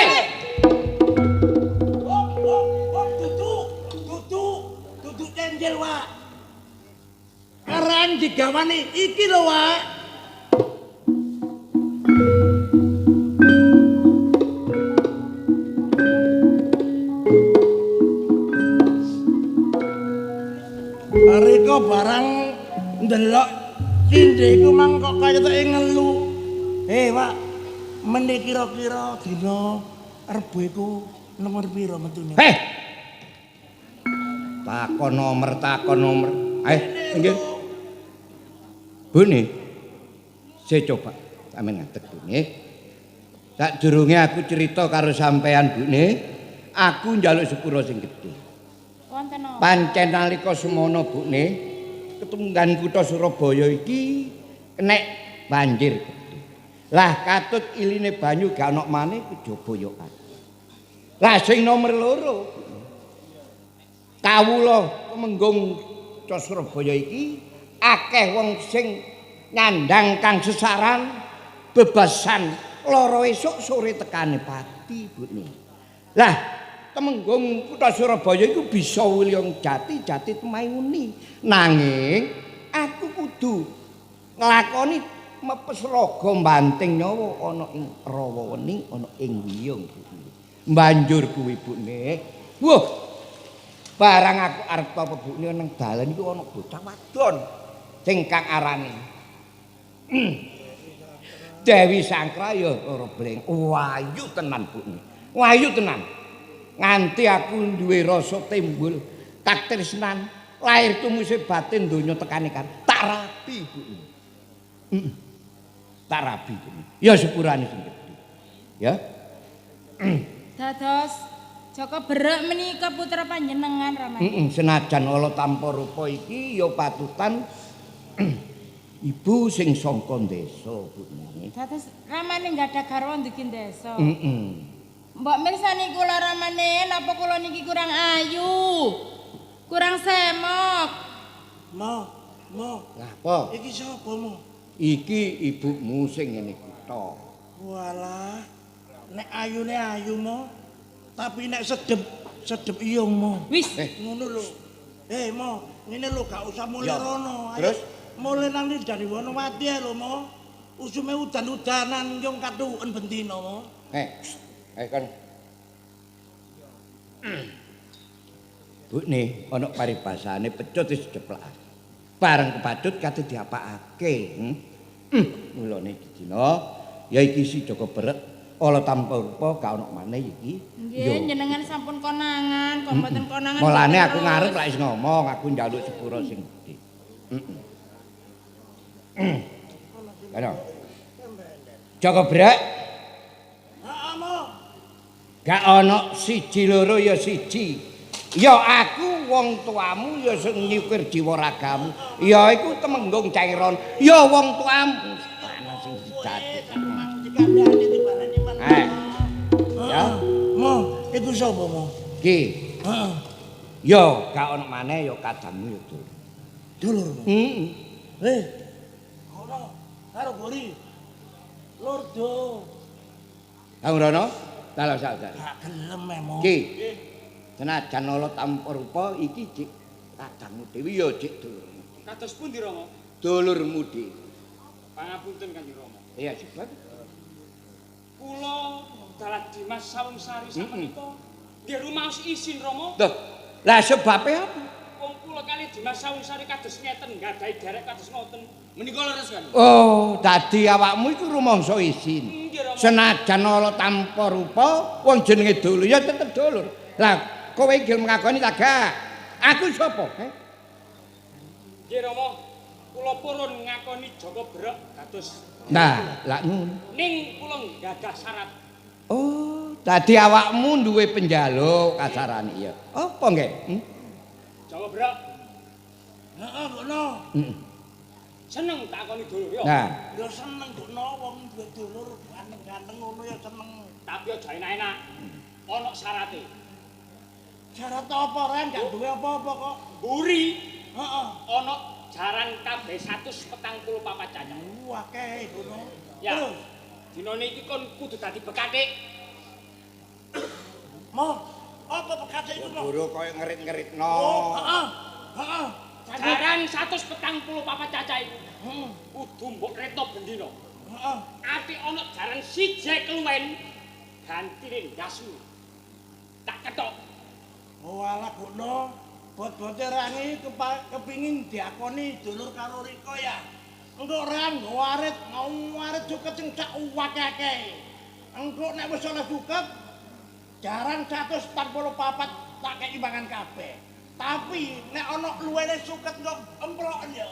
Dudu cendhel, Pak. Orang digawani iki lho, Pak. Riko barang ndelok cindhe iku mang kok kaya tek ngelu. Pak, meneh kira-kira dina Rebo iku nomor pira metune? Heh. Takon nomor. Ayo, pinggir. Bune. Saya coba sampeyan ngadeg Bune. Sadurunge aku cerita karo sampean Bune, aku njaluk sepura sing gedhe. Wonten apa? Pancen nalika semono Bune, ketunggan kutha Surabaya iki kenek banjir gedhe. Lah katut iline banyu gak ana maneh kejaba yo aku. Lah sing nomor 2 kawula Temenggung kutha Surabaya iki akeh wong sing nyandang kang sesaran bebasan lara esuk sore tekane pati Bune. Lah Temenggung kutha Surabaya iku bisa Wilyong Jati Temayuni. Nanging aku kudu nglakoni mepes raga banting nyawa ana ing rawa wening ana ing wiyung. Banjur kuwi Bune. Wah. Barang aku arep apa Bune nang dalan iku ana bocah wadon sing kang arane Dewi Sangkraya ora bleng. Wayu tenan Bune. Wayu tenan. Nganti aku duwe rasa timbul katresnan lahir tumuse batin donya tekane kan tak rapi Bune. Tak rapi Bune. Ya sepurane sing gedhe. Ya. Dados Joko Berek menika putra panjenengan Ramane. Senajan ala tanpa rupa iki ya patutan ibu sing saka desa Bune. Dados Ramane nggada garwa ndugi desa. Heeh. Mbok mirsani kula Ramane napa kula niki kurang ayu? Kurang semok. Mo. Lah apa? Iki sapa, Mo? Iki ibumu sing ngene kutha. Walah. Nek ayune ayu, Mo. Tapi nek sedep iya, Mo. Wis. Ngono lho. Mo, ngene lho gak usah mulai Ya. rono. Ayo, Terus? mulai nang dari Wonowati ae lho, Mo. Usume udan-udanan yo katuken bendina, Mo. Ayo kan. Bune ana paribasane pecut wis ceplak. Bareng kepacut kate diapakake. Mulane iki dina ya iki si Joko Berek ala tanpa rupa gak ono maneh iki. Nggih, jenengan sampun konangan, kon mboten konangan. Mulane terus. aku ngarep lak wis ngomong, aku njaluk sepura sing gedhe. Kano. Joko Berek. Heeh, Mo. Gak ana siji loro ya siji. Ya aku wong tuamu ya sing nyukir jiwa ragamu. Ya iku Temenggung Cairon. Ya wong tuamu. Ana sing dadi. Dikandani tibarane men. Ya. Mo, itu sapa mo? Ki. Heeh. Ya gak ana maneh ya kadangmu ya dulur. Dulur. Heeh. Ono karo Gori. Lurdo. Kang Rono, dalah sadar. Gak gelem mo. Ki. Senajan ala tanpa rupa iki Dik kadangmu dhewe ya Dik dulurmu. Kados pundi Rama? Dulurmu Dik. Pangapunten Kanjeng Rama. Iya sebab Kula dalah Dimas Sawungsari samenika nggih rumaos izin Rama. Duh, lah sebabe apa? Wong kula kali Dimas Sawungsari kados ngeten nggadahi derek kados ngoten. Menika leres kan? Oh, dadi awakmu iku rumangsa izin. Nggih Rama. Senajan ala tanpa rupa, wong jenenge dulur ya tetep dulur. Lah kowe gelem ngakoni ta gak? Aku sapa? Nggih Rama. Kula purun ngakoni Jaka Brek kados. Nah, lak ngono. Ning kula gadah syarat. Oh, dadi awakmu duwe penjaluk kasarane ya. Apa nggih? Jaka Brek Heeh, ngono. seneng takoni dulur ya. Nah, Ya seneng ngono wong duwe dulur ganteng-ganteng ngono ya seneng. Tapi aja enak-enak. Ana syarate. Syarat apa ren gak duwe apa-apa kok. Buri Heeh. ana jaran kabeh 144 cacat. Akeh ngono. Ya. Dinane iki kon kudu dadi bekatik. Mo, apa bekate itu mo? guru koyo ngerit-ngeritno. Oh, heeh. Heeh. Jaran 144 cacat iku. Kudu mbok retno bendina. Heeh. Ati ana jaran siji keluwen gantine ndasmu. Tak ketok. Oh alah gono. Bot-bote rangi kepingin diakoni dulur karo Riko ya. Engko ran warit mau warit cuket sing sak uwak-akeh. Engko nek wis ana cuket jaran 144 tak kei mangan kabeh. Tapi nek ana luwene suket kok emplok ya.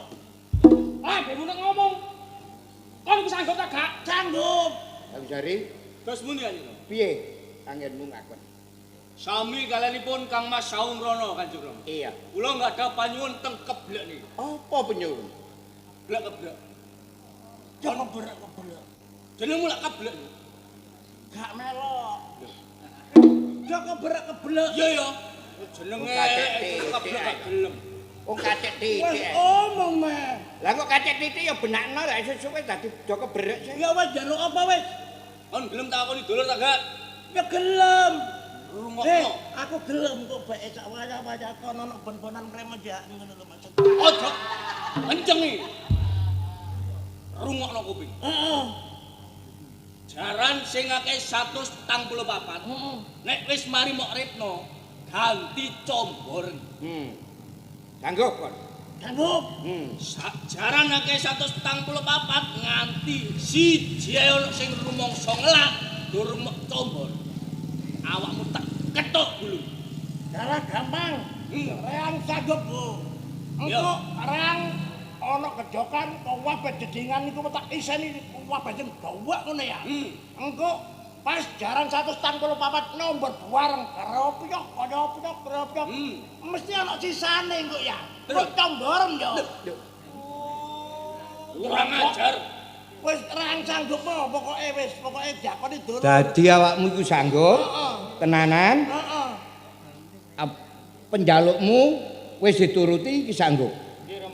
Ah, bemono ngomong. Kon iku sanggup ta gak? Sanggup. Tapi jari Terus muni aja. piye anggenmu ngakon? Sami kalianipun Kang Mas Saung Rono Kanjeng Romo. Iya. Kula enggak ada panyuwun teng keblek niki. Apa penyuwun? Blek keblek. Jangan berak-berak. Jenengmu lak keblek. Gak melok. Jangan berak-berak. Iya ya. Jenenge keblek gak gelem. Wong kacek Wes titik. omong meh. Lah kok kacek titik ya benakno lah suwe dadi joko berek sih. Ya wes jaluk apa wes? Kon gelem takoni dulur ta gak? Ya gelem. Rungokno. Aku gelem kok bae sak waya-waya kono ana ben-benan kremejak ngono lho maksud. Ojo. Kenceng iki. Rungokno kuping. Heeh. Jaran sing akeh 144. Nek wis mari mok ritno ganti combor. Sanggup kon. Sanggup. Jaran akeh 144 nganti siji ana sing rumangsa ngelak durung mok combor. Awakmu tak ketok dulu. Cara gampang. Reang sanggup, Bu. Yo. Engko reang ana kejokan kawah bededingan niku tak iseni kawah bajeng gawak ngono ya. Engko pas jaran 144 nomor bareng keropyok keropyok. Mesti ana sisane engko ya. Kok tomborem yo. Kurang ajar. Wis reang sanggup pokoke pokoke diakoni dulur. Dadi awakmu iku sanggup? Tenanan? Heeh. Penjalukmu wis dituruti iki sanggup.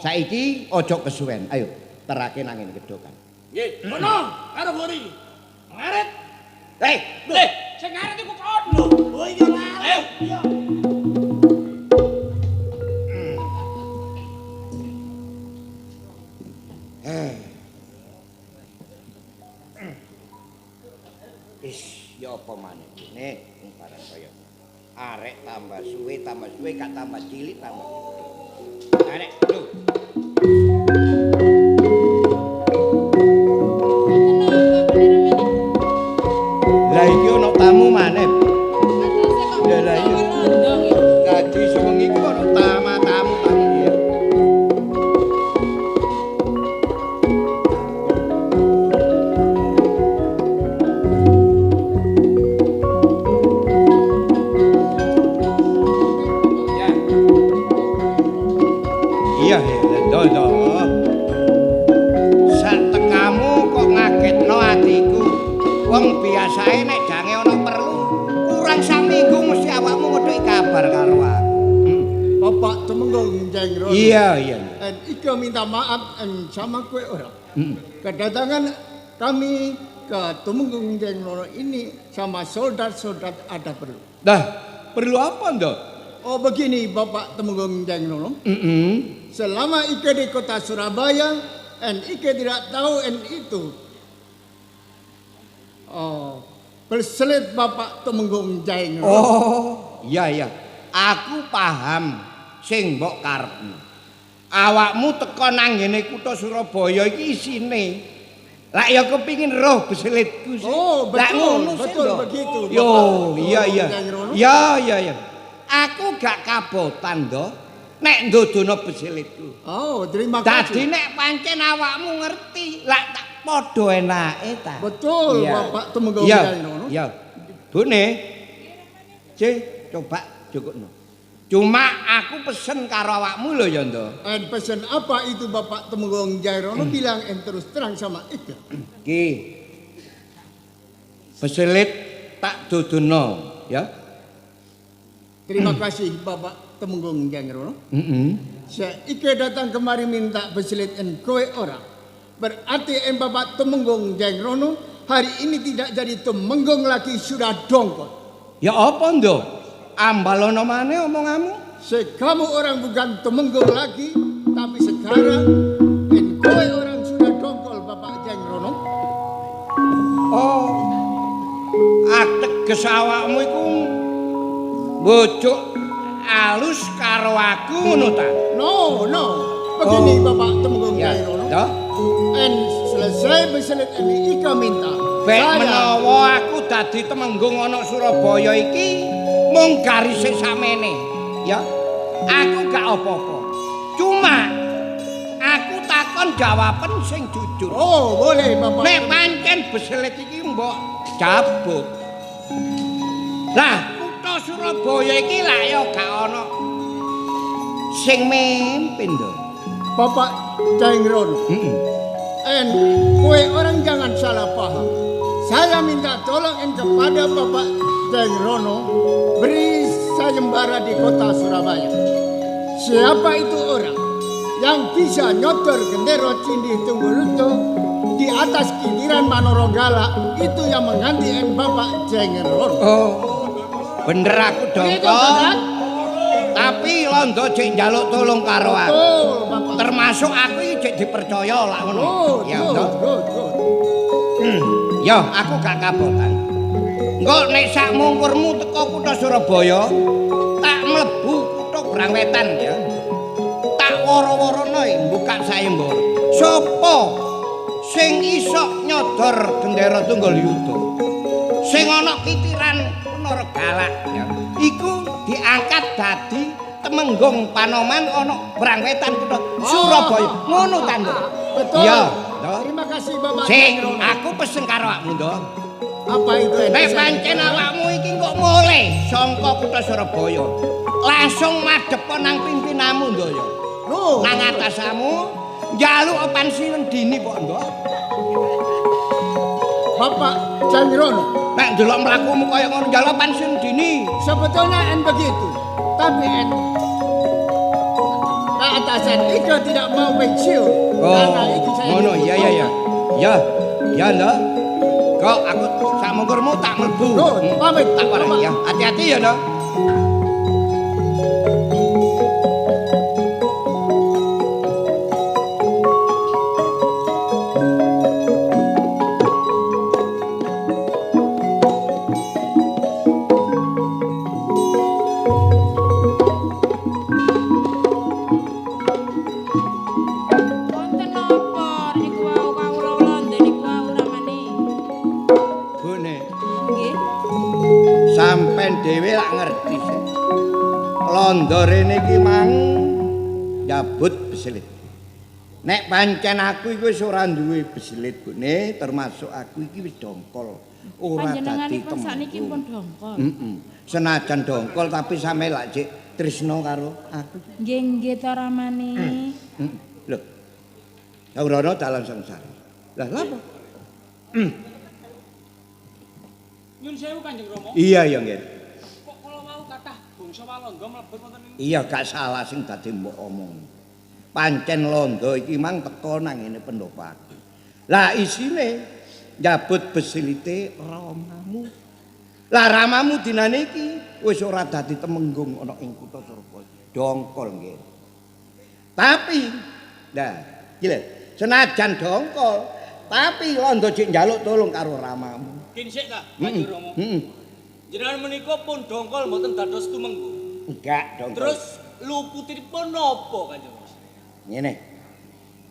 Saiki aja kesuwen. Ayo, terake nang ngene kedokan. Nggih. Ngono karo Gori. Ngaret. Sing ngarep iku kono. Oh iya lah. Iya. Ya apa maneh nek barang kaya arek tambah suwe gak tambah cilik tambah. Arek lho. Lah iki ono tamu maneh. Ya lah iya. Dadi sewengi iki ono tamu ya. Jeng Rono. Iya, iya. Dan Ika minta maaf sama kue orang. Kedatangan kami ke Tumenggung Jeng Rono ini sama soldat-soldat ada perlu. Dah, perlu apa ndak? Oh begini Bapak Tumenggung Jeng Rono. Selama Ika di kota Surabaya, Ika tidak tahu itu. Oh, berselit Bapak Tumenggung Jeng Rono. Oh, iya iya. Aku paham sing mbok karepmu. Awakmu teko nang ngene kutha Surabaya iki isine. Lah ya kepingin roh beselitku sih. Oh, Lah betul, ngono sih, betul Ndok. begitu. Yo, Bapak iya iya. Tumenggung Jeng Rono. Ya ya ya. Aku gak kabotan, Ndok. Nek ndodono beselitku. Oh, terima Dadi kasih. nek pancen awakmu ngerti, lah tak padha enake ta. Betul, Iya. Bapak Tumenggung Iya, Jeng Rono. iya. Bune. Cih, coba jukukno. Cuma aku pesen karo awakmu lho ya, Ndok. Pesan apa itu Bapak Tumenggung Jeng Rono? Bilang terus terang sama Ika. Ki. Beselit tak dodono, ya. Terima kasih Bapak Tumenggung Jeng Rono. Saya Ika datang kemari minta beselit kowe orang. Berarti Bapak Tumenggung Jeng Rono hari ini tidak jadi Tumenggung lagi sudah dongkol. Ya apa, Ndok? Ambalono maneh omonganmu? Kamu orang bukan Tumenggung lagi, tapi sekarang kowe orang sudah dongkol Bapak Jeng Rono. Oh. Ateges awakmu iku bojuk alus karo aku ngono ta? No. Begini Bapak Tumenggung Ya, Jeng Rono. toh? Selesai beselit ini Ika minta. Bek menawa aku dadi Temenggung ana Surabaya iki mung garise samene, ya. Aku gak apa-apa. Cuma aku takon jawaban sing jujur. Oh, boleh Bapak. Nek pancen beselit iki mbok cabut. Lah, kutha Surabaya iki lak ya gak ana sing mimpin lho. Bapak Jeng Rono. Kowe orang jangan salah paham. Saya minta tolong kepada Bapak Jeng Rono beri sayembara di kota Surabaya. Siapa itu orang yang bisa nyotor gendero Cindi Tungguluto di atas kindiran Manorogala itu yang mengganti Bapak Jeng Rono. Oh. Bener aku Begitu, dongkol. Bapak? Tapi londo cek njaluk tolong karo aku. Betul, Bapak. Termasuk aku iki cek dipercaya lah ngono. Ya, toh. Good. Ya, aku gak kabotan. Engko nek sak mungkurmu teko kutha Surabaya, tak mlebu kutha Brangwetan ya. Tak woro-worono buka sayembara. Sopo sing iso nyodor gendera Tunggal Yuda? Sing ana kitiran Menara Galak ya. Iku diangkat dadi Temenggung Panoman ana Brangwetan kutha Surabaya. Ngono ta, Nduk? Betul. Ya, toh. Terima kasih Bapak Sing Jeng Rono. aku pesen karo awakmu, Nduk. Apa itu? Nek pancen awakmu iki kok mulih saka kutha Surabaya, langsung madhep nang pimpinanmu, Nduk ya. Loh, Nang atasamu njaluk pensiun dini kok, Nduk. Bapak Jeng Rono. Nek ndelok mlakumu kaya ngono njaluk pensiun dini. Sebetulnya begitu. Tapi ke atasan Ika tidak mau pensiun. Karena itu saya ngono dihukum. ya. Ya, Nduk. Kok aku sak mungkurmu tak mlebu. Loh, pamit. Tak warai ya. Hati-hati ya, Nduk. Wonten napa niku wau kawula niku wau ramane. Bune, Nggih. sampean dhewe lak ngerti sih. Londo rene iki mang nyabut beselit. Nek pancen aku iki wis ora duwe beselit, Bune, termasuk aku iki wis dongkol. Ora dadi Panjenenganipun sakniki pun Temenggung. dongkol. Senajan dongkol tapi sampe lak cek tresno karo aku. Nggih ta ramane. Lho. Ora ana dalan sengsara. Lah lha apa? Nyun sewu Kanjeng Rama. Iya ya, nggih. Kok kala wau kathah bangsa Walanda mlebet wonten ing Iya gak salah sing dadi mbok omong. Pancen Londo iki mang teko nang ngene pendopat. Lah isine njabut besilite ramamu. Lah ramamu dinane iki wis ora dadi temenggung ana ing kutha Surabaya. Dongkol nggih. Tapi nah, iki lho, senajan dongkol, tapi Londo jek njaluk tolong karo ramamu. kin sik ta Kanjeng Rama. Jenengan menika pun dongkol mboten dados tumenggung. Enggak, dongkol. Terus luputipun napa Kanjeng Mas? Ngene.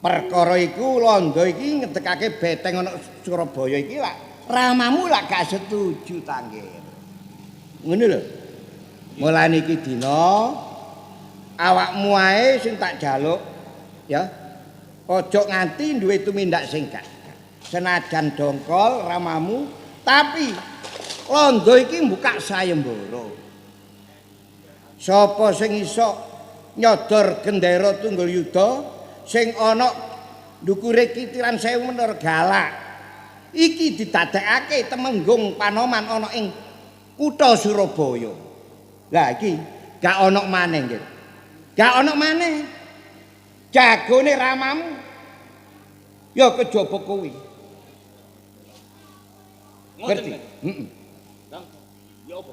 Perkara iku Londo iki ngedekake beteng ana Surabaya iki lak ramamu lak gak setuju tanggir. Ngono lho. Mulane iki dina awakmu ae sing tak jaluk ya. Ojo nganti duwe tumindak sing gak. Senajan dongkol ramamu tapi Londo iki mbukak sayembara. Sapa sing iso nyodor gendera Tunggul Yuda sing ana ndukure kitiran 1000 menara galak iki didadekake temenggung panoman ana ing kutha Surabaya. Lah iki gak ana maneh nggih. Gak ana maneh. Jagone ramamu ya kejaba kuwi. Ngerti? Heeh. Ya apa?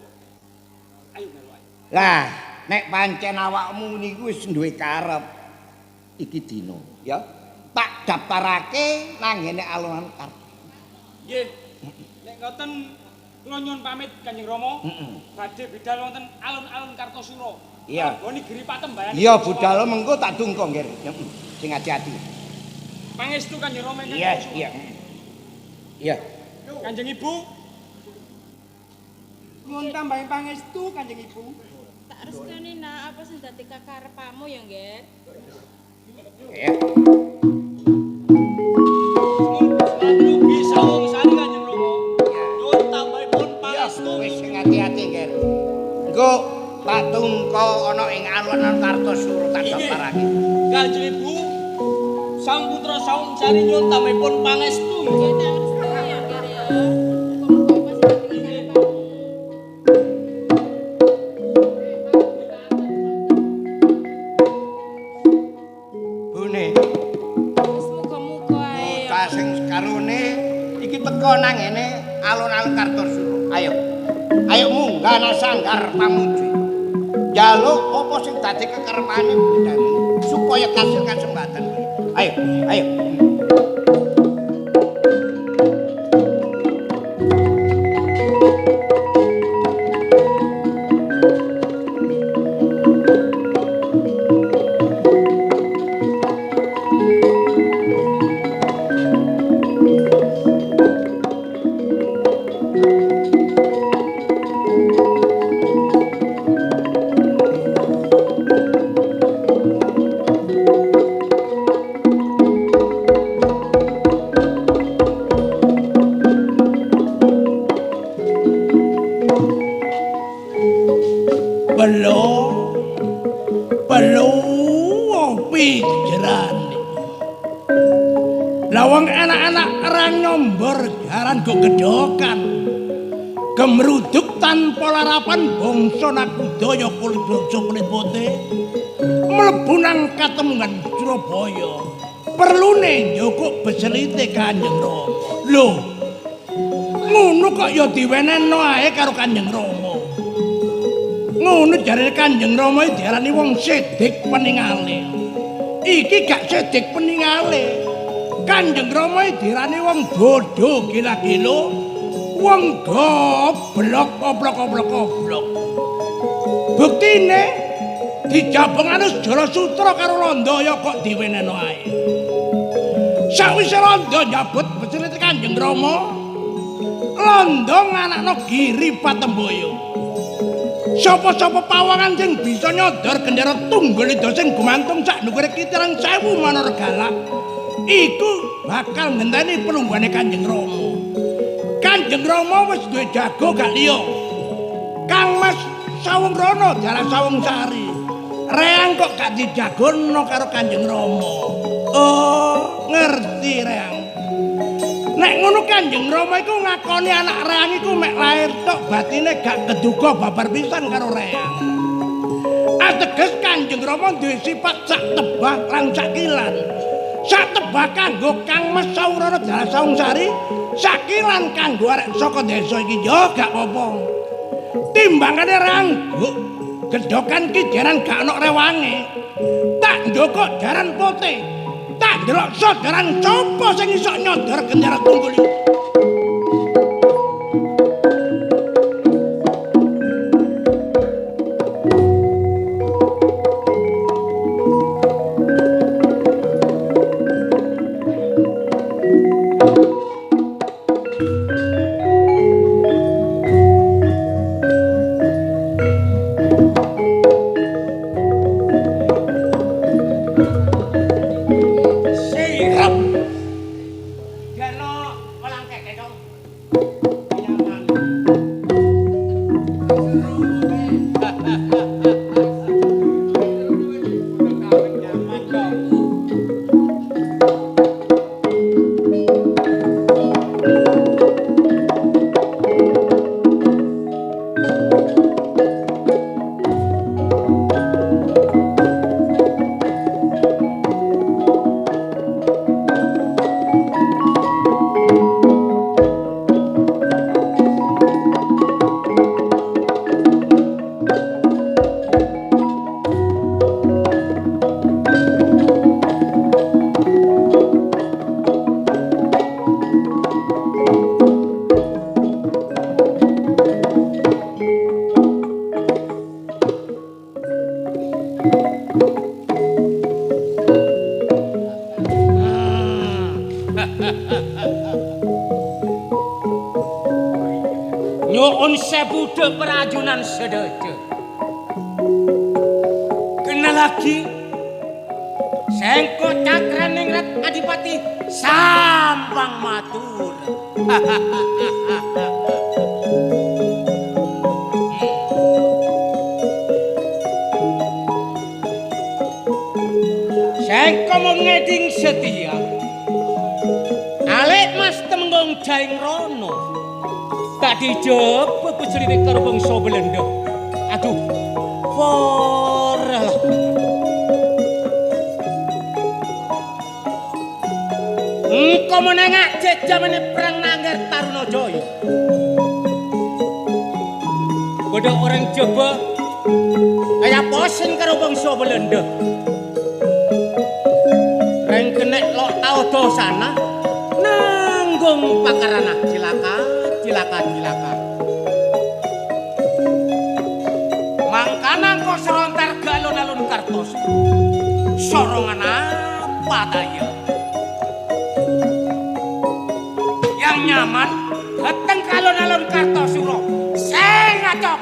Ayo melu ae. Lah, nek pancen awakmu niku wis duwe karep iki dina, ya. Tak daftarake nang ngene alun-alun Karto. Nggih. Nek ngoten kula nyuwun pamit Kanjeng Rama. Badhe bidal wonten alun-alun Kartosura. Iya. Nggone Giri Patembayan. Iya, budal mengko tak dungko nggih. Sing hati-hati. Pangestu Kanjeng Rama ingkang Iya, Kartosura. iya. Iya. Kanjeng Ibu. Nyuwun tambahi pangestu Kanjeng Ibu. Tak restuni nak apa sing dadi kakarepamu ya nggih. Ya. Rugi sawung sari Kanjeng Rama. Nyuwun tambahipun pangestu. Wis sing hati-hati nggih. Engko tak tungko ana ing alun-alun Kartosura tak daftarake. Kanjeng Ibu. Sang putra sawung sari nyuwun tambahipun pangestu. Nggih tak restuni ya nggih ya. Muga-muga apa sing dadi kakarepamu. Bune, Wis muga-muga ae. bocah sing karone iki teko nang ngene alun-alun Kartosura. Ayo. Ayo munggah nang sanggar pamuji. Jaluk apa sing dadi kekarepane budane supaya kasil kasembatan. Ayo, ayo. pijerane. Lawang anak-anak orang nyombor garan go gedokan. Gemruduk tanpa larapan bangsa nakudaya kulit bangsa kulit putih. Mlebu nang katemungan Surabaya. Perlune njukuk beselite Kanjeng Rama. Lho. Ngono kok ya diwenehno ae karo Kanjeng Rama. Ngono jarene Kanjeng Rama diarani wong sedik peningale. Iki gak sedik peningale. Kanjeng Rama diarani wong bodho gila-gila. Wong goblok goblok. Buktine dijabengane Jara Sutra karo Landaya kok diwenehno ae. Sawise Landa nyabut becerite Kanjeng Rama, Landa nganakno Giri Patembayan. Sapa-sapa pawangan sing bisa nyodor gendera Tunggul Ida sing gumantung sak ndukure kitiran 1000 manor galak, iku bakal ngenteni pelunggane Kanjeng Rama. Kanjeng Rama wis duwe jago gak liya. Kang Mas Sawung Rono jalan Sawung Sari. Reang kok gak dijagono karo Kanjeng Rama. Oh, ngerti Reang. Nek ngono Kanjeng Rama iku ngakoni anak Reang iku mek lair tok batine gak keduga babar pisan karo Reang. Ateges Kanjeng Rama duwe sifat sak tebah lan sak kilan. Sak tebah kanggo Kang Mas Saurana Dalasaung Sari, sak kilan kanggo arek saka desa iki yo gak apa-apa. Timbangane Rangguk gedhokan ki jaran gak ana rewange. Tak njokok jaran putih. Tak ndelok sodaran sapa sing iso nyodor gendera tunggul iki. Nyuwun sewu prajunan sedaya. Kena lagi sengko cakraning Rat Adipati sampang matur. Sengko mengeding setia. Alek Mas Temenggung Jaing Rono. Tak dijebak peceline karo bangsa Belanda. Aduh, forlah. Engko menengak jejamane perang Nanggar Tarunajaya. Bodoh orang jebak kaya posen karo bangsa Belanda. Reng kenek lok tau dosana nanggung pakarana cilaka. Mangkana kok serontar galon-alun kartos. Sorongan apa daya? Yang nyaman dateng galon-alun Kartosuro. Sing ngacok.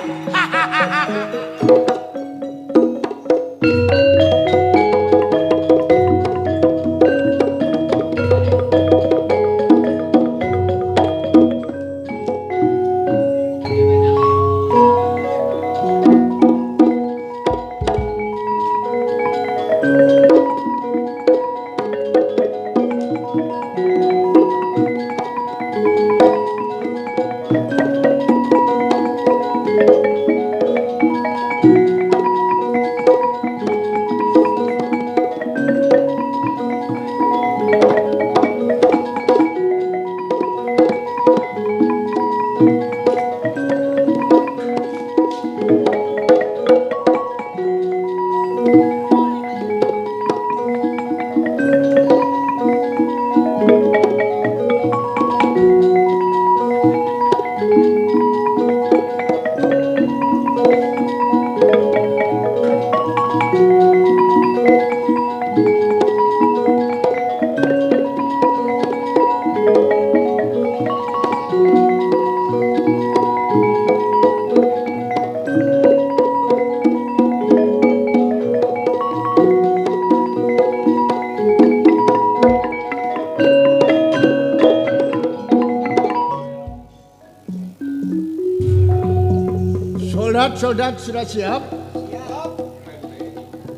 Soldat sudah siap?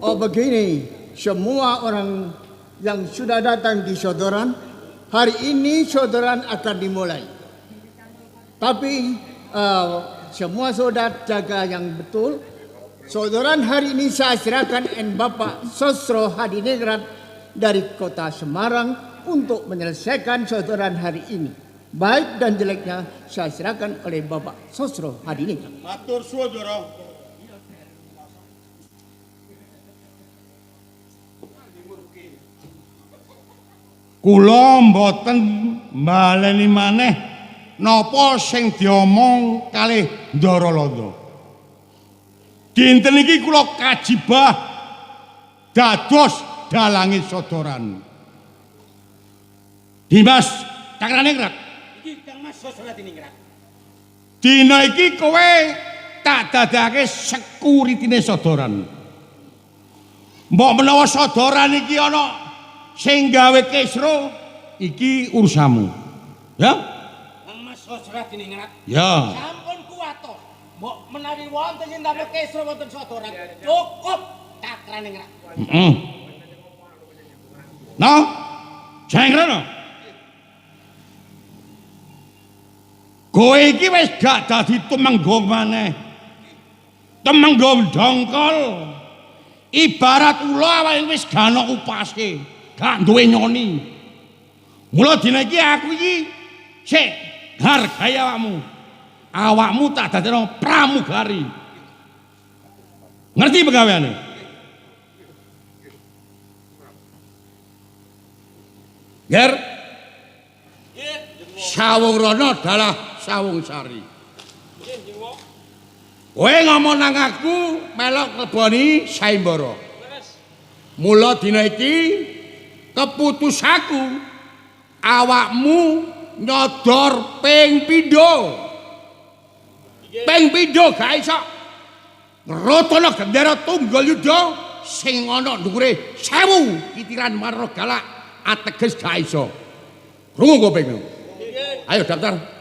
Oh begini, semua orang yang sudah datang di sodoran hari ini saudaraan akan dimulai. Tapi semua saudara jaga yang betul. Saudaraan hari ini saya serahkan Bapak Sosro Hadiningrat dari kota Semarang untuk menyelesaikan saudaraan hari ini. Baik dan jeleknya saya serahkan oleh Bapak Sosro Hadiningrat. Matur suwun, Doro. Kula mboten mbaleni maneh napa sing diomong kalih Ndara Landa. Dinten iki kula kajibah dados dalange sodoran. Dimas Cakraningrat. Iki Kang Mas Sosro Hadiningrat. Dina iki kowe tak dadake sekuritine sodoran. Mbok menawa sodoran iki ana sing gawe kesro iki urusamu. Ya? Kang Mas Sosro Hadiningrat. Ya. Sampun kuwatos. Mbok menawi wonten sing damel kesro wonten sodoran, cukup Cakraningrat. Heeh. Nah, jengrono. Kowe iki wis gak dadi temenggong maneh. Temenggong dongkol. Ibarat ula awake wis gak ana upase, gak duwe nyoni. Mula dina iki aku iki sik hargai awakmu. Awakmu tak dadekno pramugari. Ngerti pegaweane? Ger. Sawung rono adalah sawung sari. Kowe ngomong nang aku melok leboni Saimbara. Mula dina iki keputusaku awakmu nyodor ping pindho. Ping pindho gak iso ngrotono gendera tunggal yuda sing ana ndukure 1000 kitiran marana galak ateges gak iso. Krungu kupingmu. Ayo daftar.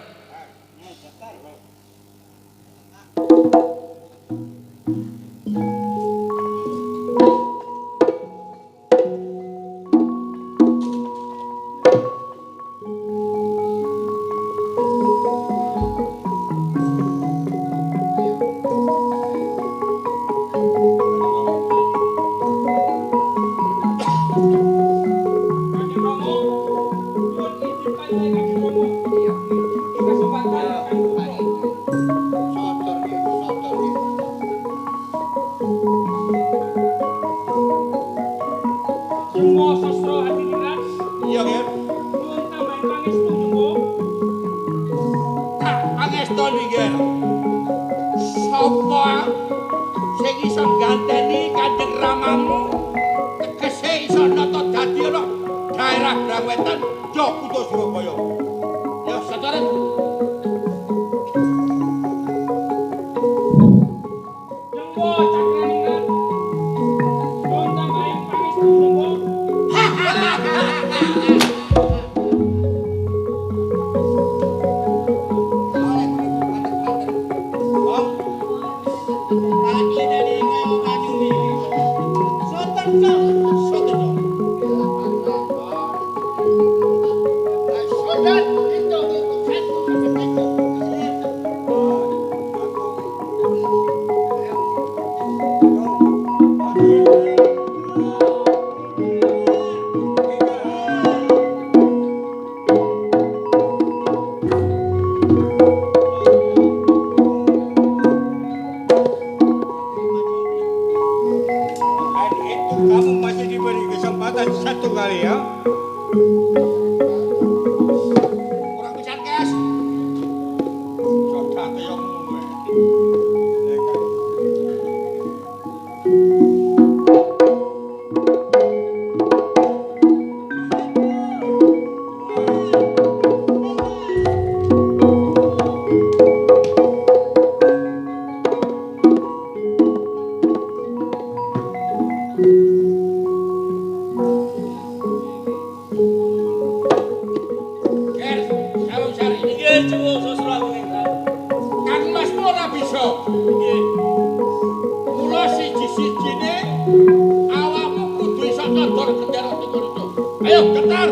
Ayo, ketar.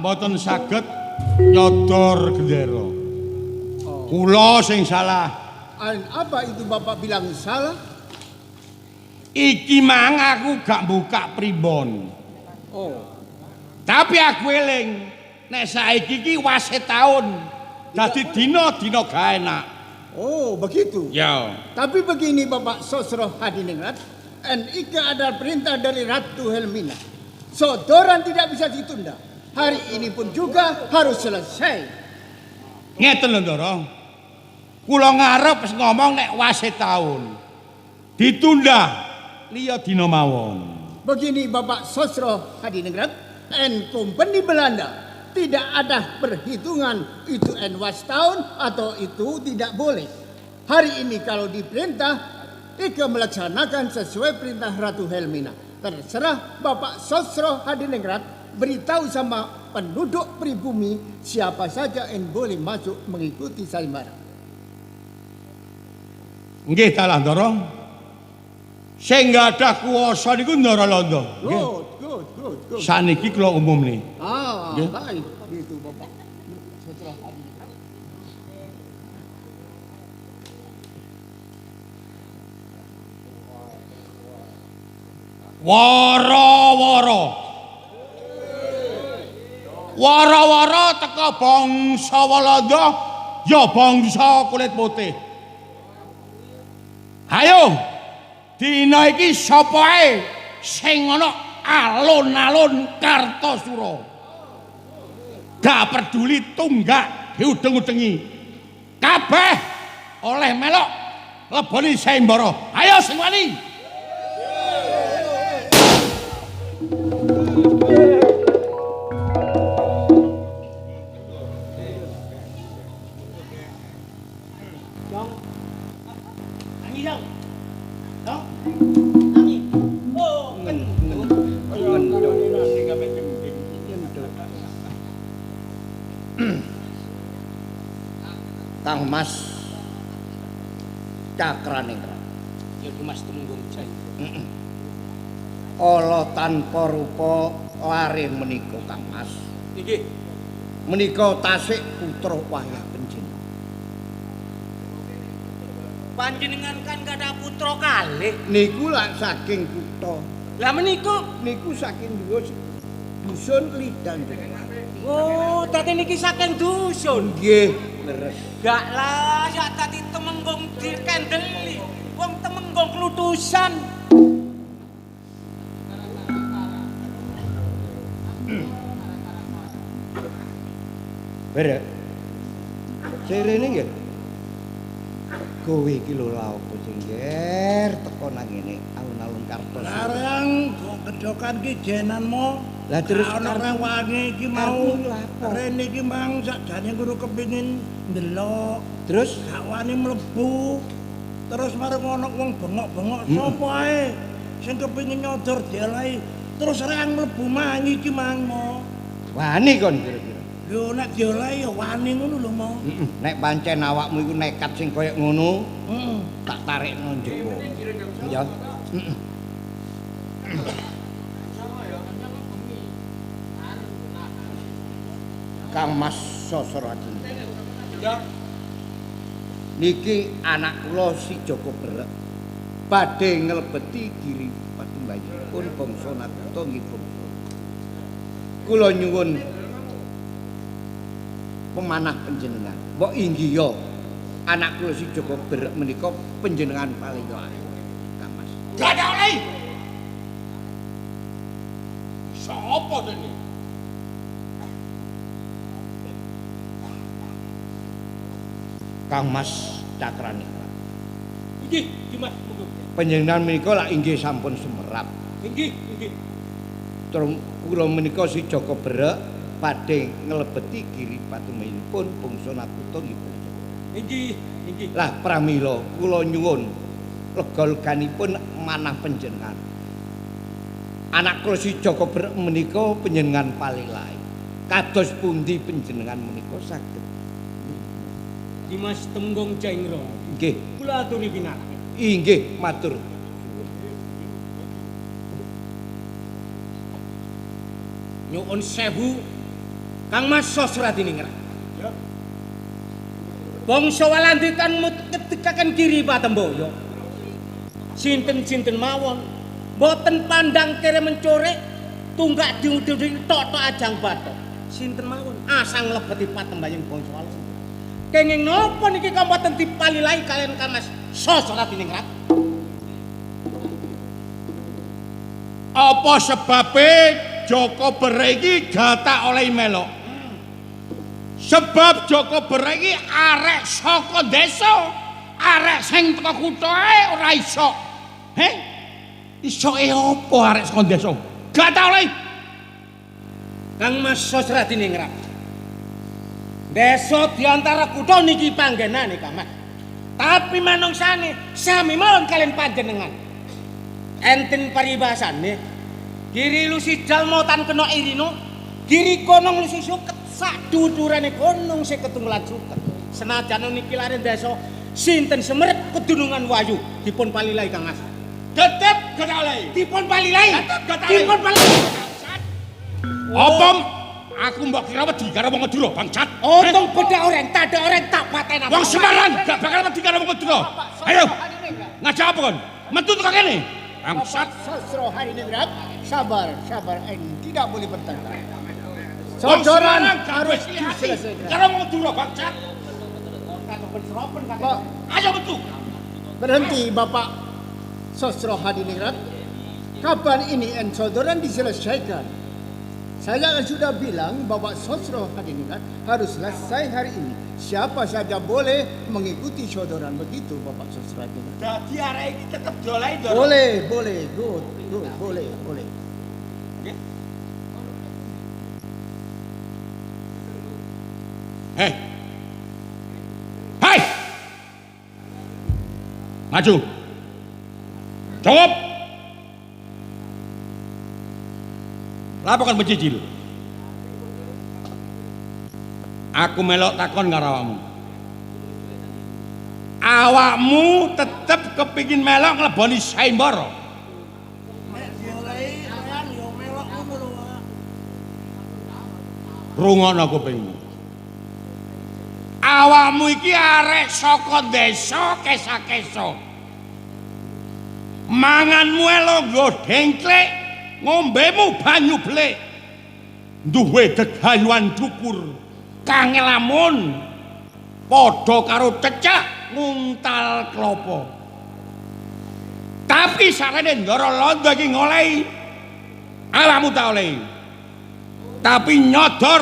Mboten saged nyodor gendera. Kula sing salah. Apa itu Bapak bilang salah? Iki mang aku gak buka primbon. Oh. Tapi aku eling nek saiki iki wase taun. Dadi dina-dina gak enak. Oh, begitu. Ya. Tapi begini Bapak Sosro Hadiningrat, NIK adalah perintah dari Ratu Helmina. Sodoran tidak bisa ditunda. Hari ini pun juga harus selesai. Ngeten lho, Ndara. Kula ngarep ngomong nek wase taun. Ditunda liya dina mawon. Begini Bapak Sosro Hadiningrat, Company Belanda tidak ada perhitungan itu was tahun atau itu tidak boleh. Hari ini kalau diperintah, Ika melaksanakan sesuai perintah Ratu Helmina. Terserah Bapak Sosro Hadiningrat beritahu sama penduduk pribumi siapa saja yang boleh masuk mengikuti sayembara. Nggih ta Ndara. Sing gadah kuwasa niku Ndara Londo. Good. Saniki kula umumne. Baik itu Bapak. Wara-wara teka bangsa Walanda ya bangsa kulit putih. Ayo, dina iki sapa ae sing ana alun-alun Kartosura. Gak peduli tunggak diudeng-udengi. Kabeh oleh melok leboni sayembara. Ayo sing wani. Kang Mas Cakraningrat. Ya Mas Tumenggung Jaya. Ala tanpa rupa lare menika Kang Mas. Nggih. Menika tasik putra wayah penjen. Panjenengan kan kada putra kalih. Niku lak saking kutha. Lah menika Niku saking dusun Lidan. oh, dadi niki saking dusun. Nggih, leres. Gak lah, ya tadi temeng Temenggung dikendeli, wong Temenggung klutusan. Berek. Serene nggih. Kowe iki lho lha opo sing nger teko nang ngene alun-alun Kartos. Larang kedokan ki jenanmu. Lah terus ana nang wangi iki mau lapo? rene iki mang sakjane kudu kepengin ndelok. Terus Gak wani mlebu. Terus marang ana wong bengok-bengok sapa ae sing kepengin nyodor dialahi. Terus reang mlebu mangi iki mangmo. wani kon kira-kira. Yo nek diolahi ya wani ngono lho mau. Nek pancen awakmu iku nekat sing kaya ngono, Heeh. tak tarikno njero. Ya. Kang Mas Sosroadi. Ya, Niki anak kula si Joko Berek badhe nglebeti giri patimbanipun bangsa Nagata nggih bangsa. Kula nyuwun pemanah panjenengan. Mbok inggih ya anak kula si Joko Berek menika panjenengan paling layak. Kang Mas. Gak ada oleh. Sapa dene? Kang Mas Cakrani. inggih, Dimas monggo. Panjenengan menika lak inggih sampun semerap. Inggih, inggih. Terus kula menika si Joko Berek badhe nglebeti giri patimbanipun bangsa Nagata nggih bangsa. Inggih, inggih. Lah pramila kula nyuwun lega-leganipun manah panjenengan. Anak kula si Joko Berek menika panjenengan paling layak. Kados pundi panjenengan menika saged? Dimas Temenggung Jaingro. Nggih, Kula aturi pinarak. inggih matur. Nyuwun sewu Kang Mas Sosroadi ningrat. Bangsa Walandikan ketikaken kiri Patemboyo. Sinten-sinten mawon boten pandang kere mencore tunggak diudhi tok ajang bathok. Sinten mawon asang nglebeti patembayang bangsa Walandikan. Kenging napa niki kamboten dipalilai kalian Kang Mas Sosroadi ningrat? Apa sebabe Joko Berek iki gata oleh melok? Sebab Joko Berek iki arek saka desa, arek sing teko kuthae ora iso. Heh? Isoke apa arek saka desa? Gata oleh. Kang Mas Sosroadi ningrat. Desa diantara kutha niki panggenane Kang Mas. Tapi manungsane sami mawon kalian panjenengan. Enten paribasane kiri lusi jalmo tan kena irino, kiri konong lusi suket sak duturane gunung sing ketunggelan suket. Senajan niki lare desa sinten semeret kedunungan wayu dipun palilai Kang Mas. Tetep gata oleh. Dipun palilai. Gata oleh. Dipun palilai. Apa aku mbok kira wedi karo wong Madura bangsat? Untung beda orang, tak ada orang tak paten apa. Wong Semarang gak bakal wedi karo wong Madura. Ayo. Ngajak apa kon? Metu tekan kene. Bangsat. Sosro hari ningrat, sabar, tidak boleh bertengkar. Wong Sodoran Semarang harus harus diselesaikan. karo wong Madura bangsat. Pak, Ayo metu. berhenti Bapak Sosro Hadiningrat. Kapan ini sodoran diselesaikan? Saya kan sudah bilang Bapak Sosro Hadiningrat harus selesai hari ini. Siapa saja boleh mengikuti sodoran begitu Bapak Sosro Hadiningrat. Dadi arek iki tetep diolahi to. Boleh, good, boleh. Hei. Hai. Maju. Jawab. Lapa kan becicil? Aku melok takon karo awakmu. Awakmu tetep kepingin melok ngleboni Saimbara. Nek diolahi reang yo melok ngono lho. Rungokno kupingmu. Awakmu iki arek saka desa Kesa-Kesa. Manganmu elo nggo dengklek, ngombemu banyu blek. Duwe gegayuhan dukur, kang lamun padha karo cecak nguntal klopo. Tapi sarene ndara londo iki ngolehi awakmu tak olehi. Tapi nyodor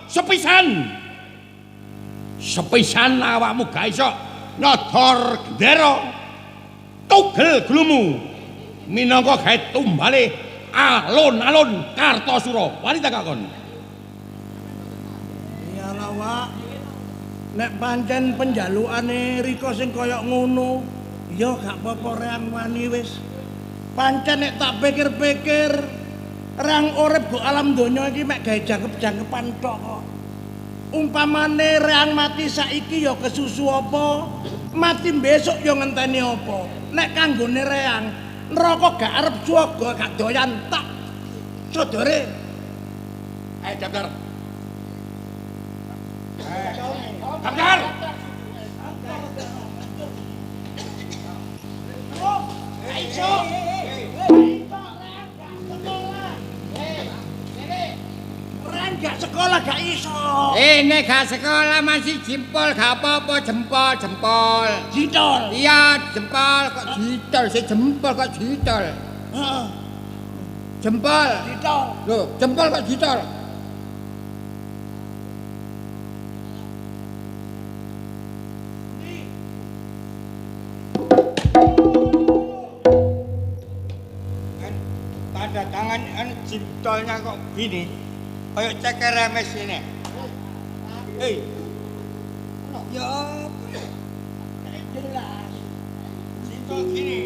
sepisan. Sepisan awakmu gak iso nyodor gendera. Tugel glumu minangka gawe tumbale alun-alun Kartosura. Wani tak kakon. Iyalah, Wak. Nek pancen penjalukane Rika sing kaya ngono, ya gak apa-apa reang wani wis. Pancen nek tak pikir-pikir, reang urip go alam donya iki mek gawe jangkep-jangkepan tok kok. Umpamane reang mati saiki ya kesusu apa, mati besok ya ngenteni apa. Nek kanggone reang, neraka gak arep swarga gak doyan tak. Sodore. Ayo daftar. Daftar. Iso. Reang gak sekolah gak iso. Nek gak sekolah masih jempol gak apa-apa jempol. Jitol. Iya jempol kok jitol sih jempol kok jitol. Heeh. Jempol. Jitol. Loh, jempol kok jitol. Tanda tangan jitolnya kok gini. Kayak ceker remes ini. Hei. Ya apa? Jelas. Jitol gini.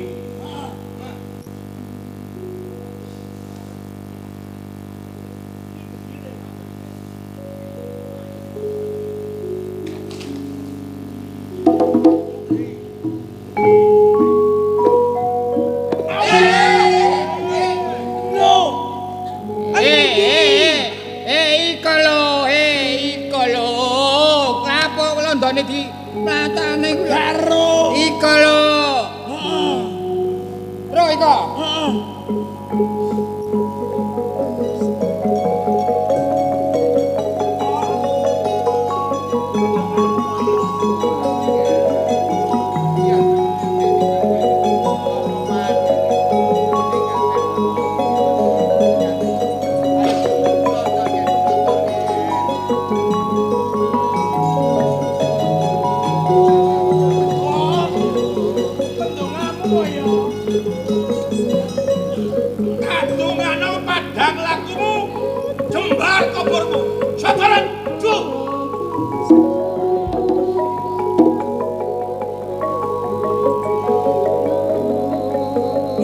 Di matane ku karo iko lho. Heeh. Ro iko. Heeh.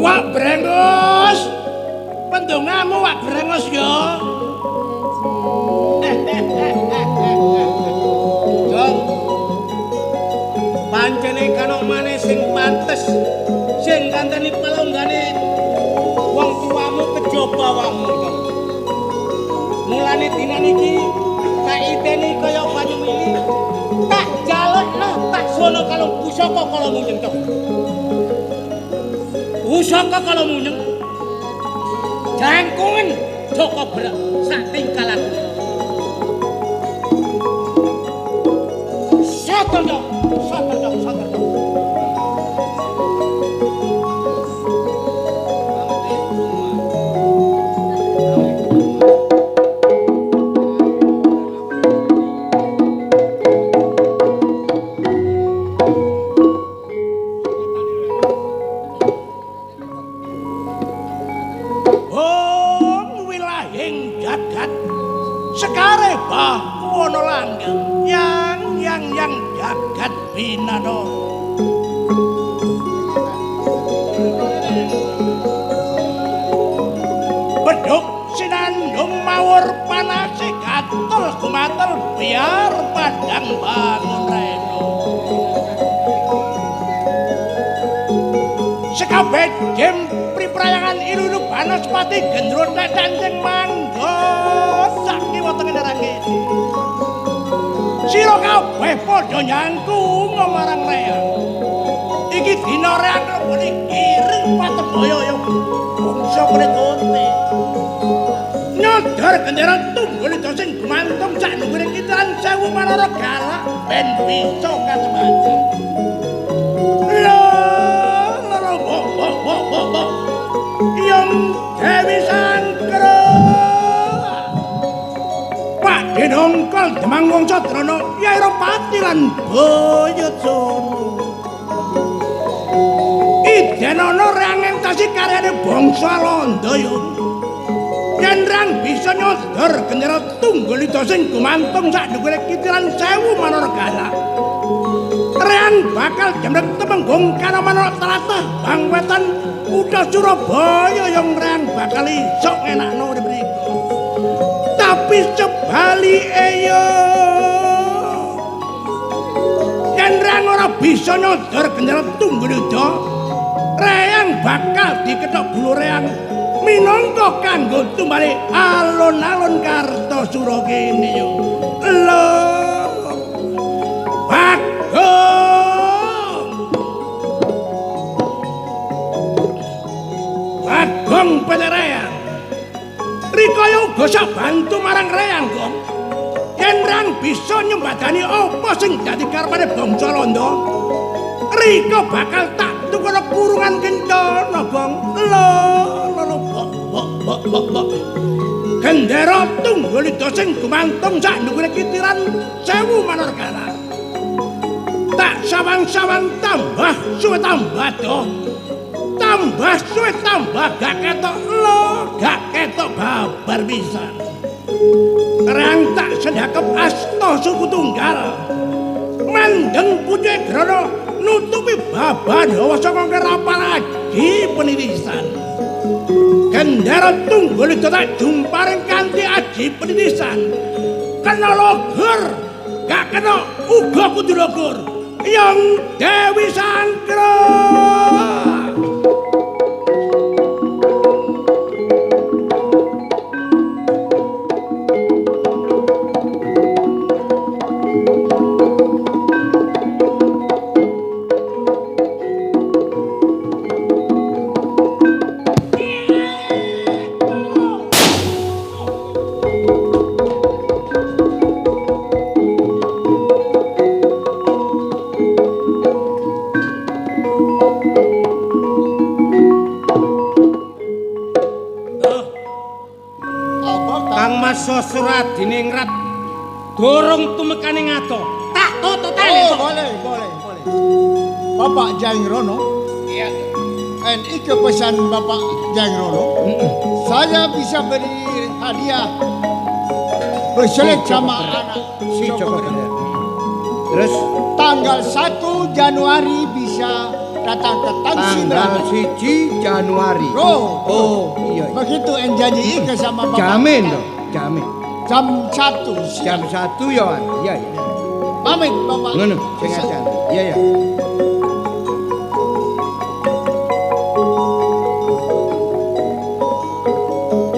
Wak brengos. Pendongamu wak brengos ya. Jong. Pancene kanok maneh sing pantes sing kanteni palonggane wong tuamu kejaba awakmu, Jong. Mulane dinan iki tak iteni kaya banyu mili. Tak jalukno tak sono kalung pusaka kala munyeng, Jong. Pusaka kala munyeng. Jangkungen Joko berak sak tingkalan. Sabar dong. Sekare bawono langgeng yang jagat binano. Beduk sinandung mawur panase gatel gumatel biar padang bangun reno. Sekabeh jem priprayangan ilulu banaspati gendrot dancing mangga sak kiwa tengen range. Sira kabeh padha nyangku marang reang. Iki dina reang lebone kiring patebaya ya bangsa prekonte. Nyodor gendera tunggul itu sing gumantung sak nungguring kitaran 1000 manara galak ben bisa kasembahan. Demang Wangsadrana Nyai Ropati lan Bayajana. Idenana reang entasi karyane bangsa Londo yo. Yen rang bisa nyodor gendera Tunggulida sing gumantung sak dhuwure kitiran 1000 manargala. Reang bakal jemrek temenggung kana manara tlatah Bang Wetan kutha Surabaya yang reang bakal iso ngenakno urip mriku. Tapi sebalike yo yen reang ora bisa nyodor gendera Tunggulida, reang bakal diketok bulu reang minangka kanggo tumbali alun-alun Kartosura kene yo. Lho. Bagong Reang. Rikaya uga sak bantu marang Reang, Gong. Yen Reang bisa nyembadani apa sing dadi karepane bangsa Londo, Rika bakal tak tukana kurungan kencana, Gong. Gendera Tunggulida sing gumantung sak dhuwure kitiran 1000 manargala. Tak sawang-sawang tambah suwe tambah doh. Tambah suwe tambah gak ketok gak ketok babar pisan. Reang tak sedakep asta suku tunggal. Mandeng pucuk grana nutupi baban hawa saka kerapal aji penirisan. Gendera Tunggulida tak jumparing kanthi aji penirisan. Kena logor, gak kena uga kudu logor. Yang Dewi Sangkra. Suradiningrat dorong tumekane ngato. Tak tututane. Boleh. Bapak Jaingrono. Iya. And iki pesan Bapak Jaingrono. Saya bisa beri hadiah berselit sama anak si Joko. Terus tanggal 1 Januari bisa datang ke Tangsi tanggal 1 Januari. Oh, iya. Begitu en janji ke sama Bapak. Jamin loh, jamin. Jam 1 Jam 1 ya, Wan. Iya. Pamit Bapak. Ngono, sing ajan. Iya.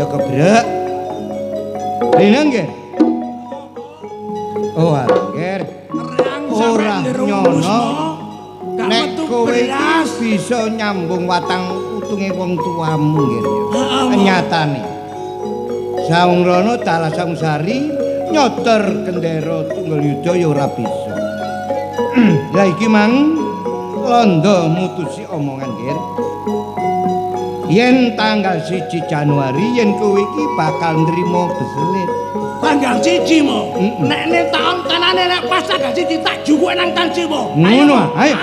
Joko Brek. Rina nggih. Oh, Angger. Ora nyono. Nek kowe bisa nyambung watang utunge wong tuamu nggih. Nyatane. Saungrono Dalah Samsari nyodor gendera Tunggulida ya ora bisa. Lah iki mang Londo mutusi omongan nggih. Yen tanggal 1 Januari yen kowe iki bakal nrimo beselit. Tanggal 1 mo. Nek nek taun kanane nek pas tanggal 1 tak juwuk nang Tangsi mo. Ngono ae.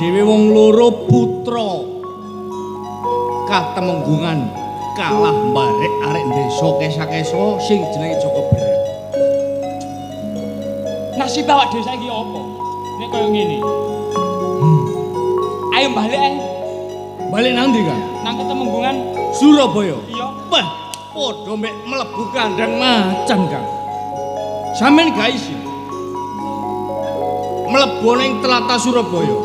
Dhewe wong loro putra katemenggungan kalah mbarek arek desa Kesa-Kesa sing jenenge Joko Brek. Nasib awak dhewe saiki apa? Nek kaya ngene. Ayo balik ae. Balik nang ndi, Kang? Nang Ketemenggungan Surabaya. Iya. Wah, padha mek mlebu kandang macan, Kang. Sampeyan gak isin mlebu ning tlatah Surabaya.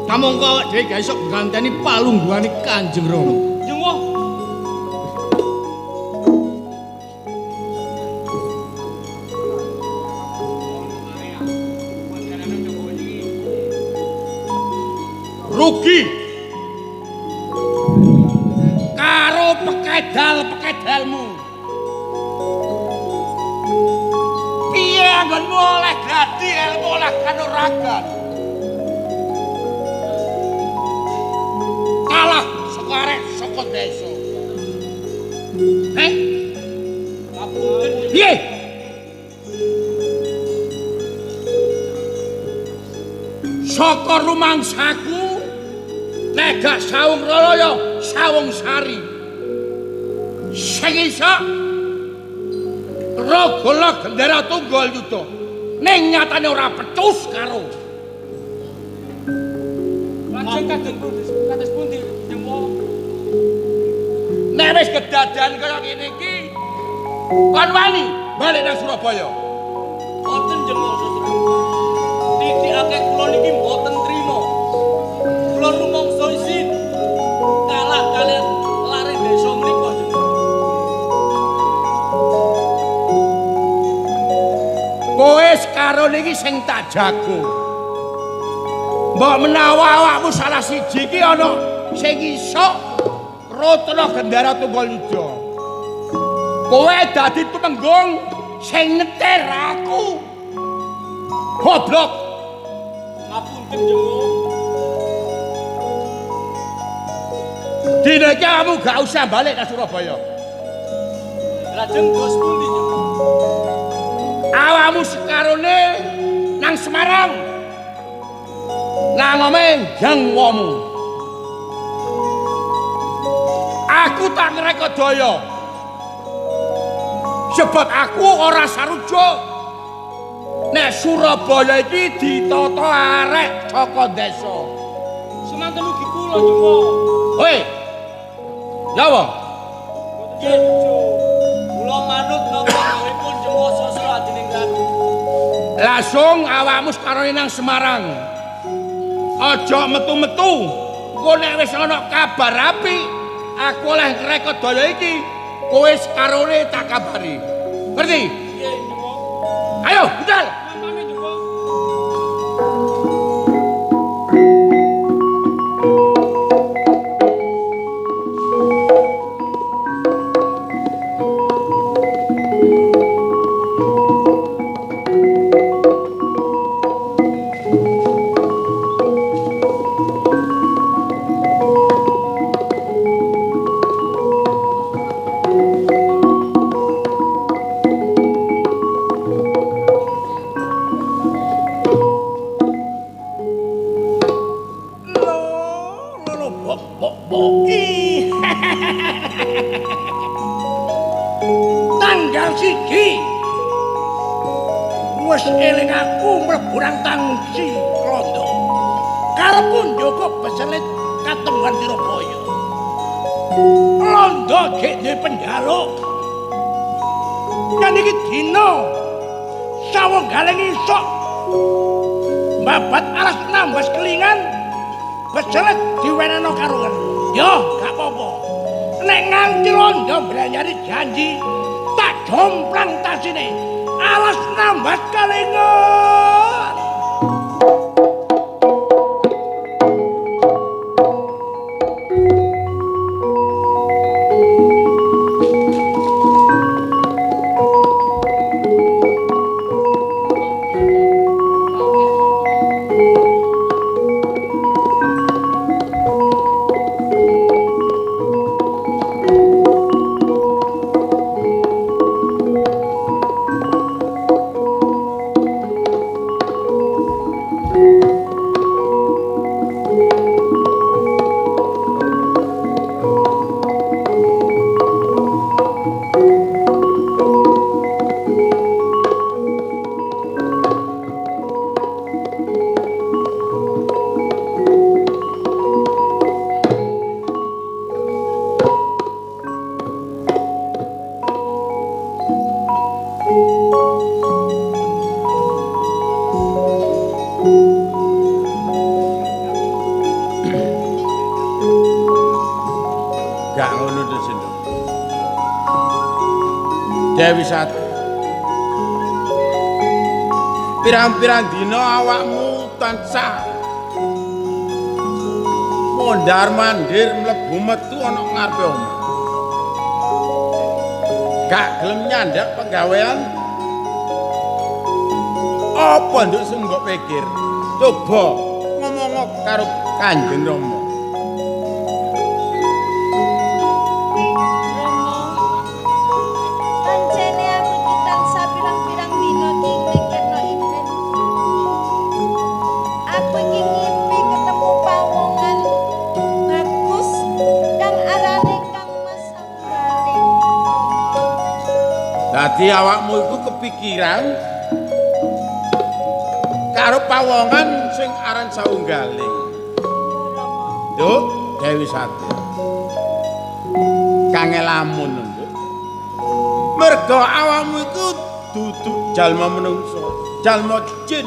Kamangka awak dhewe gak iso ngganteni palungguhane Kanjeng Rama. Jengwo. Rugi karo pekedal-pekedalmu. Piye anggonmu oleh gradi ilmu olah kanuragan? Kalah saka arek saka desa. Ngapunten. Piye? Saka rumangsaku nek gak Sawung Ralaya, Sawung Sari. Sing iso Ragala Gendera Tunggal Yuda ning nyatane ora pecus karo. Lajeng kados pundi jengwo? Nek wis kedadean kaya ngene iki, kon wani balik nang Surabaya. Boten jengwo Sastra. Titike kula niki boten trima. Kula rumangsa isin kalah kalian lare desa menika jengwo. Kowe sekaro niki sing tak jago. Mbok menawa awakmu salah siji iki ana sing iso Ratna Gendara Tunggal Yuda. Kowe dadi tumenggung sing nyetir aku. Goblok. Ngapunten jengwo. Dina iki kamu gak usah balik ke Surabaya. Lajeng dos pundi jengwo? Awakmu sekarone nang Semarang. Nang omeng jangwamu. Aku tak ngrekodaya. Sebab aku ora sarujuk. Nek Surabaya iki ditata arek saka desa. Semanten ugi kula jengwo. Hoi. Nyawa. Nggih, Jo. Kula manut napa dawuhipun jengwo Sastra Adiningrat. Langsung awakmu sekarone nang Semarang. Aja metu-metu. Engko nek wis ana kabar apik, aku oleh ngrekodaya iki, kowe sekarone tak kabari. Ngerti? Nggih, jengwo. Ayo, budal. Pamit jengwo. Tanggal siji wis eling aku mlebu nang tangsi rondo karepku njogo beselit katemban Tirapaya. Rondo gek duwe pendhaluk. Kan iki dina sawung galeng isok babat alas nambas kelingan beselit diwenehno karo yo gak apa-apa. Nek nganti rondo branyari janji tak jomplang tasine alas nambah kalengan. nuntun sendok. Dewi Sati. Pirang-pirang dina awakmu tansah mondar-mandir mlebu metu ana ngarepe omah. Gak gelem nyandak penggawean. Apa nduk sing mbok pikir? Coba ngomong karo Kanjeng Rama. Pancene aku iki tansah pirang-pirang dina iki mikirno Inden. Aku iki ngimpi ketemu pawongan bagus kang arane Kang Mas Anggaling. Dadi awakmu iku kepikiran karo pawongan sing aran Saunggaling. Nduk, Dewi Sati. Kangelamun nduk. Merga awakmu iku dudu jalma menungso, jalma jin.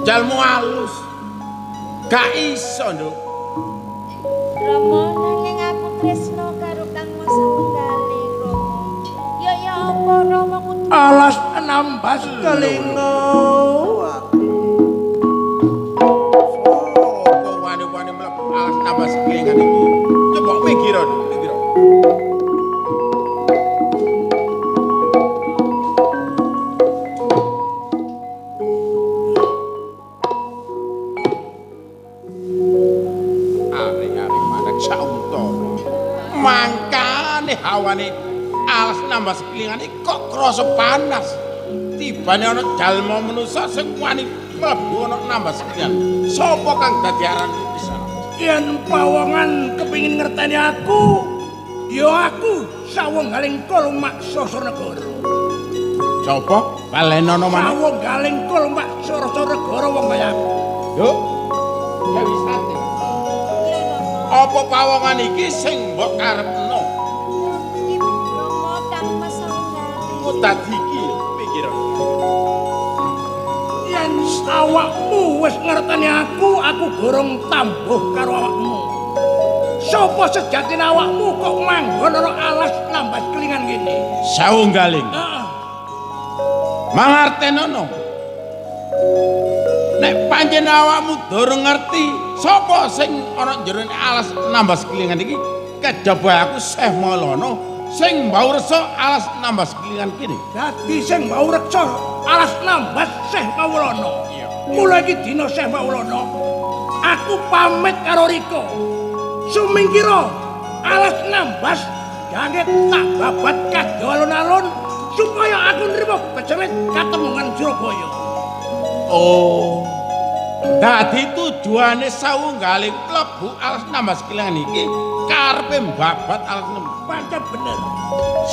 Jalma halus. Gak iso nduk. Rama nanging aku tresno karo Kang Mas Anggaling, Rama. Ya apa Rama kudu Alas nambas kelingo. Apa wani-wani mlebu alas nambah sekelingan iki. Coba mikir. Ari-ari manek sauntara. Mangkane hawane alas nambah sekelingan iki kok krasa panas. Tibane ana jalma manusa sing wani mlebu ana nambah sekelingan. Sapa kang dadi aran pisan? Yen pawongan kepingin ngerteni aku, ya aku Saunggaling Kul Maksasa Negara. Sapa? Balenono maneh. Saunggaling Kul Maksasa Negara wong kaya aku. Yo. Dewi Sati. Apa pawongan iki sing mbok karepno? Rama Kang Mas Anggaling. Kok dadi iki pikir. Yen awakmu wis ngerteni aku gorong tambuh karo awakmu. Sopo sejatine awakmu kok manggon ana alas nambas kelingan gini? Saunggaling. Heeh. Mangartenono. Nek pancen awakmu durung ngerti sapa sing ana jero alas nambas kelingan iki, kejaba aku Syekh Maulana sing mbau resa alas nambas kelingan kene. Dadi sing mbau reksa alas nambas Syekh Maulana. Iya. Mulai iki dina Syekh Maulana, aku pamit karo Rika. Sumingkira alas nambas jange tak babat kadhe alun-alun supaya aku nrimo bejerit katemungan Surabaya. Oh. Dadi tujuane Saunggaling mlebu alas nambas kelingan iki karepe mbabat alas nambas. Pancen bener.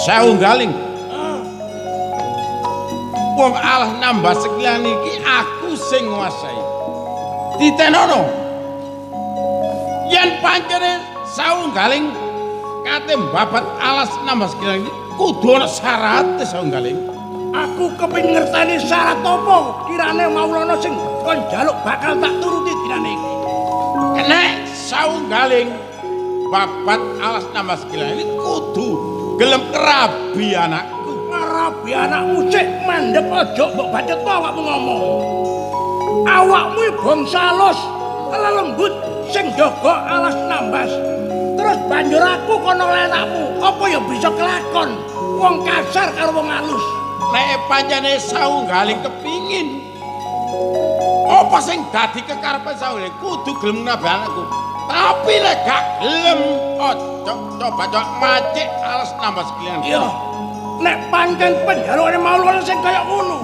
Saunggaling. Wong alas nambah sekilan iki aku sing nguasai. Ditenono. Yen pancene Saunggaling kate mbabat alas nambah sekilan iki kudu ana syarate Saunggaling. Aku kepengin ngerteni syarat apa kirane Maulana sing kon njaluk bakal tak turuti dinane iki. Nek Saunggaling babat alas nambah sekilan iki kudu gelem kerabi anakku. Ngarabi anakmu sik mandhep aja mbok bacetno awakmu ngomong. Awakmu bangsa alus, lelembut sing jaga alas nambas. Terus banjur aku kono lenakmu, apa ya bisa kelakon wong kasar karo wong alus. Nek pancene Saunggaling kepingin apa sing dadi kekarepe Saunggaling kudu gelem nabi anakku. Tapi lek gak gelem ojo coba macik alas nambah sekian. Iya. Nek pancen penjarane Maulana sing kaya ngono.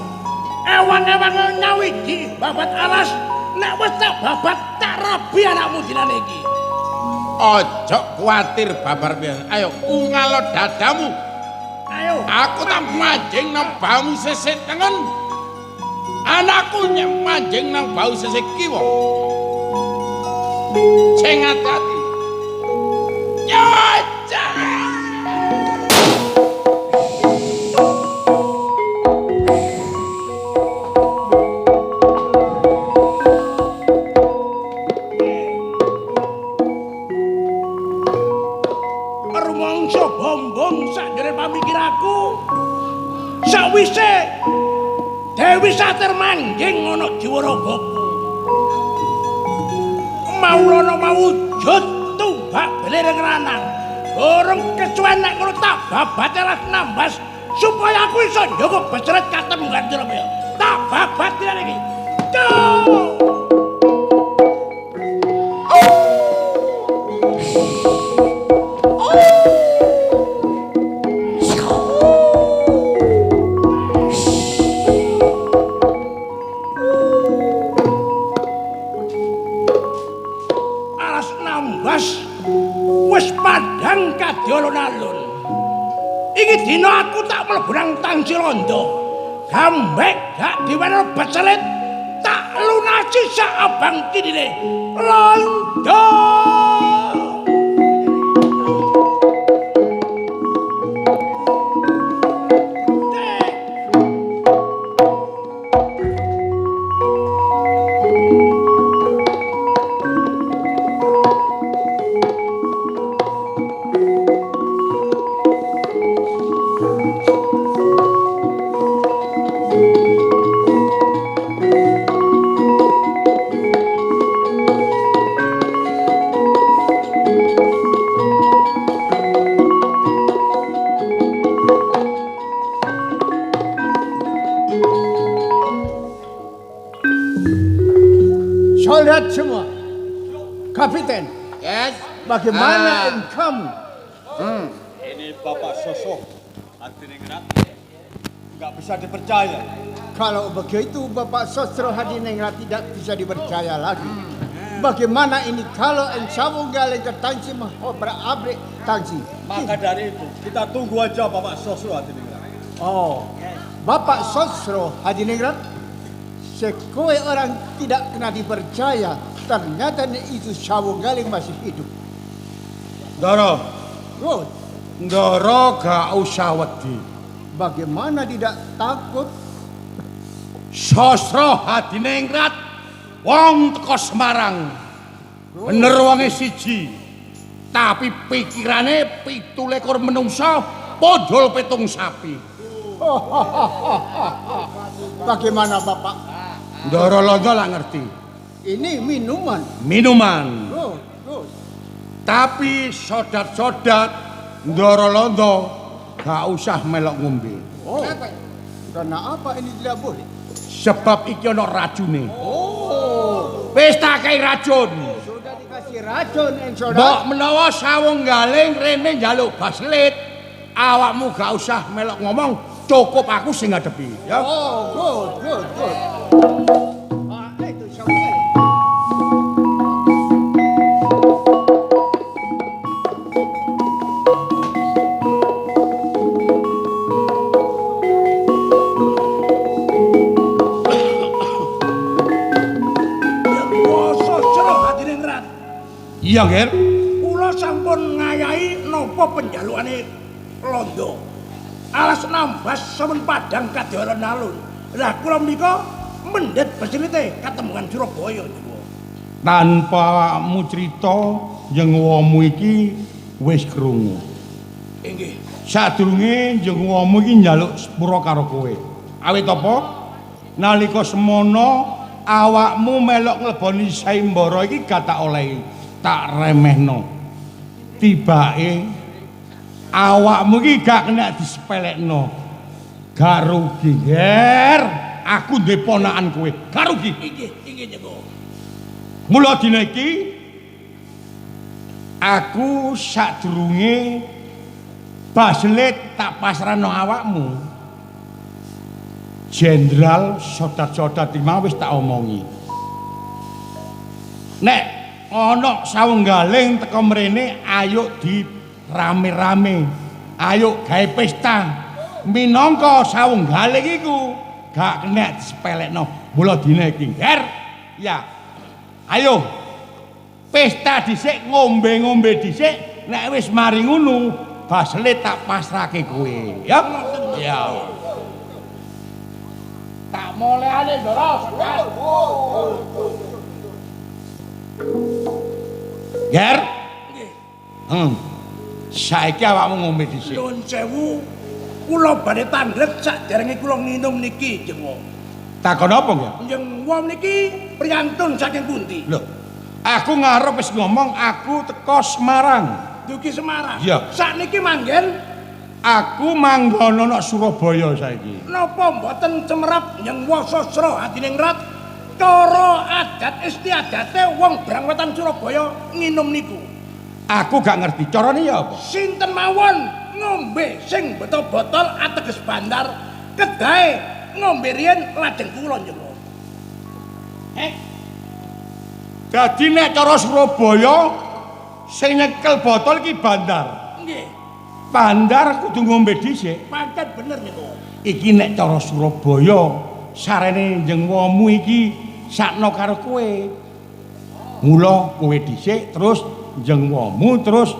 Ewang-ewang nyawiji babat alas, nek wis tak babat tak rabi anakmu dinane iki. Ojo kuwatir babar pian. Ayo ungalo dadamu. Ayo, aku tak manjing nang baumu sisik tengen. Anakku nyek manjing nang bau sisik kiwa. Sing hati-hati. Ya, Dewi Satir mangging ana Jiwarabaku. Maulana mawujud tumbak belereng ranang. Goreng kecuan nek ngono tak babat alas nambas supaya aku iso njogo besret katemgan Surabaya. Tak babat iki. Alas nambas wis padhang kadya alun-alun. Iki dina aku tak mlebu nang Tangsi Londo. Gambek gak diwenehi becelit tak lunasi sak abang kidine. Londo. Soldat semua. Kapiten. Yes. Bagaimana income? Ini Bapak Sosok Hadiningrat. Nggak bisa dipercaya. Kalau begitu Bapak Sosro Hadiningrat tidak bisa dipercaya lagi. Bagaimana ini kalau Ensawung Galeng ke Tangsi obrak-abrik Tangsi? Maka dari itu kita tunggu aja Bapak Sosro Hadiningrat. Oh, Bapak Sosro Hadiningrat, sekoe orang tidak kena dipercaya. Ternyata itu Sawung Galeng masih hidup. Ndoro, Good. Ndoro gak usah wedi. Bagaimana tidak takut? Sosro Hadiningrat wong teko Semarang. Bener wonge siji. Tapi pikirane 17 menungsa podol petung sapi. Bagaimana Bapak? Ndoro Londo lah ngerti. Ini minuman. Minuman. Good, good. Tapi sodat-sodat Ndoro Londo gak usah melok ngombe. Oh, karena apa ini tidak boleh? Sebab iki ana racune. Oh, Wis tak kei racun. sudah dikasih racun yang saudara. Mbok menawa Sawung Galeng rene njaluk baslit, awakmu gak usah melok ngomong, cukup aku sing ngadepi, ya. Oh, good, good, good. Ah, itu Sawung. Iya, Ger. Kula sampun ngayahi napa penjalukane Londo. Alas nambas sampun padhang kadya alun-alun. Lah kula menika mendhet beslite katembangan Surabaya niku. Tanpa awakmu crita jengomu iki wis krungu. Inggih. Sadurunge jengomu iki njaluk sepura karo kowe. Awit apa? Nalika semono awakmu melok ngleboni Saimbara iki gak tak olehi. Tak remehno. Tibake awakmu iki gak kena disepelekno. Gak rugi, Ger. Aku ndek ponakan kowe. Gak rugi. Inggih niku. Mula dina iki aku sadurunge baslet tak pasrahno awakmu. Jenderal sodat-sodat iki wis tak omongi. Nek ana Sawung Galeng teko mrene ayo di rame-rame. Ayo gawe pesta. Minangka Sawung Galeng iku gak kena disepelekno. Mula dina iki, Ger. Ya. Ayo. Pesta dhisik, ngombe-ngombe dhisik. Nek wis mari ngono, basle tak pasrahke kowe, ya. Ya. Tak molehane, Ndoro. Ger. Saiki awakmu ngombe dhisik. Nuwun sewu, kula badhe tandhet saderenge kula nginum niki Jeng Wong. Takon apa ya? Jeng Wong niki priyantun saking pundi? Lho, aku ngarep wis ngomong aku teko Semarang. Dugi Semarang. Iya. Sakniki manggen aku manggon ana Surabaya saiki. napa mboten cemerap nyeng wasastra Hadiningrat cara adat istiadate wong Brangwetan Surabaya nginum niku. Aku gak ngerti carane ya apa? Sinten mawon ngombe sing botol-botol ateges bandar kedahe ngombe riyen lajeng kula njengo. Dadi nek cara Surabaya sing nyekel botol iki bandar. Nggih, Bandar kudu ngombe dhisik. pancen bener niku. Iki nek cara Surabaya sarene jengwomu iki sakno karo kowe. Mula kowe dhisik terus jengwomu terus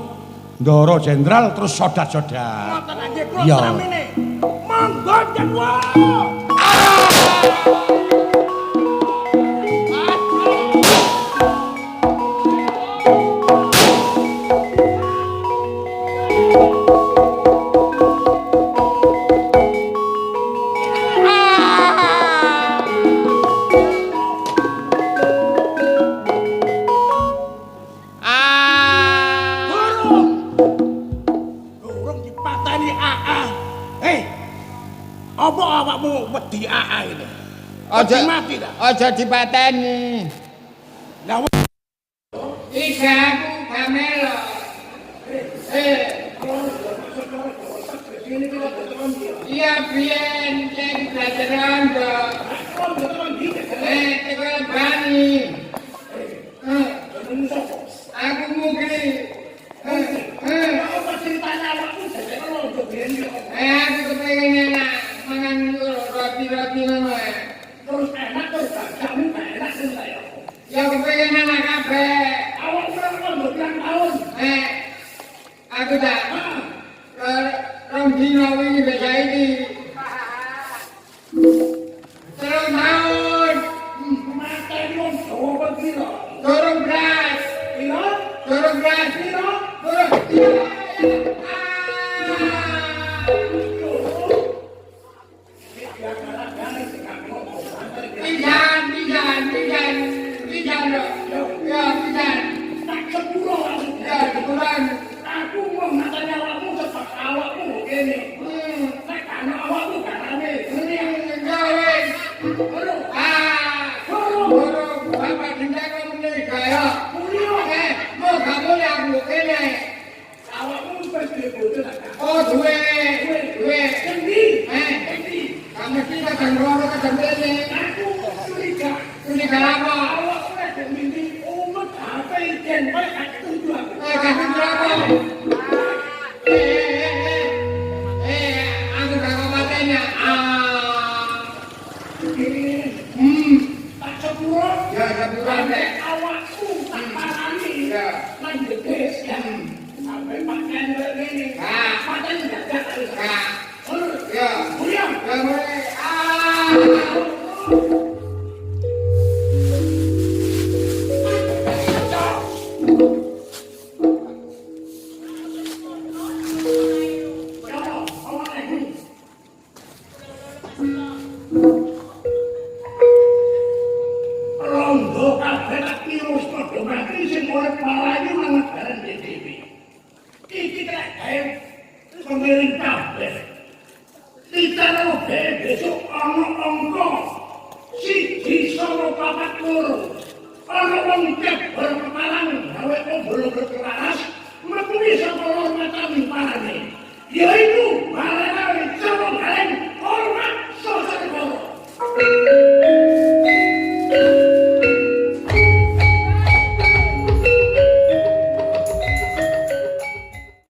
Ndara Jenderal terus sodat-sodat. Ngoten nggih kula Iya. samene. Monggo Jengwo. Durung dipateni AA. Hei. Apa awakmu wedi AA ini? Wedi mati ta? Aja dipateni. Lah Iki aku kamelo. Iya biyen cek pelajaran kok. Tekan bani. Aku mungkin. apa ceritanya awakmu dadi rondo biyen yo? Aku kepengen enak mangan roti-roti ngono. Terus enak terus kamu enak sing saya. Ya kepengen enak kabeh. Awak ora rondo pirang tahun? Aku tak. Rong dino wingi beda iki. Terus tahun. Mateni wong Jawa apa piro? Dorong beras. Piro? Dorong beras. Piro? Pijan dong. Ya, pijan. Tak sepuro aku. Ya, ukuran. Aku mau mateni awakmu sebab awakmu kene. Nek ana awakmu garane. Ya, wes. Lho, Dorong. Bapak gendang ngene kaya. mulio Mau kamu yang kene. awakmu wis dibojo tak? Oh, duwe. Endi? Endi? Kamu sih kadang loro kadang beli. Aku curiga. Curiga apa? Awakmu nek mimpi umet HP ijen kowe gak setuju aku. Kasih berapa? Aku gak mau matenya. Tak sepuro. Ya, sebulan deh. Awakku tak parani. Ya. Nang dedes ya. Sampai pakai ngene. Paten dadak. Ya. Mulio. Ya, mulai. Rondo kabeh tak kirus padha mati sing oleh palayu nang negaren dhewe. Iki kena gawe pemerintah kabeh. Ditaro besok ana angka 1,4. Ana wong cebar kepalang gawe ombol berkeras metu saka lor matane parane. Yaiku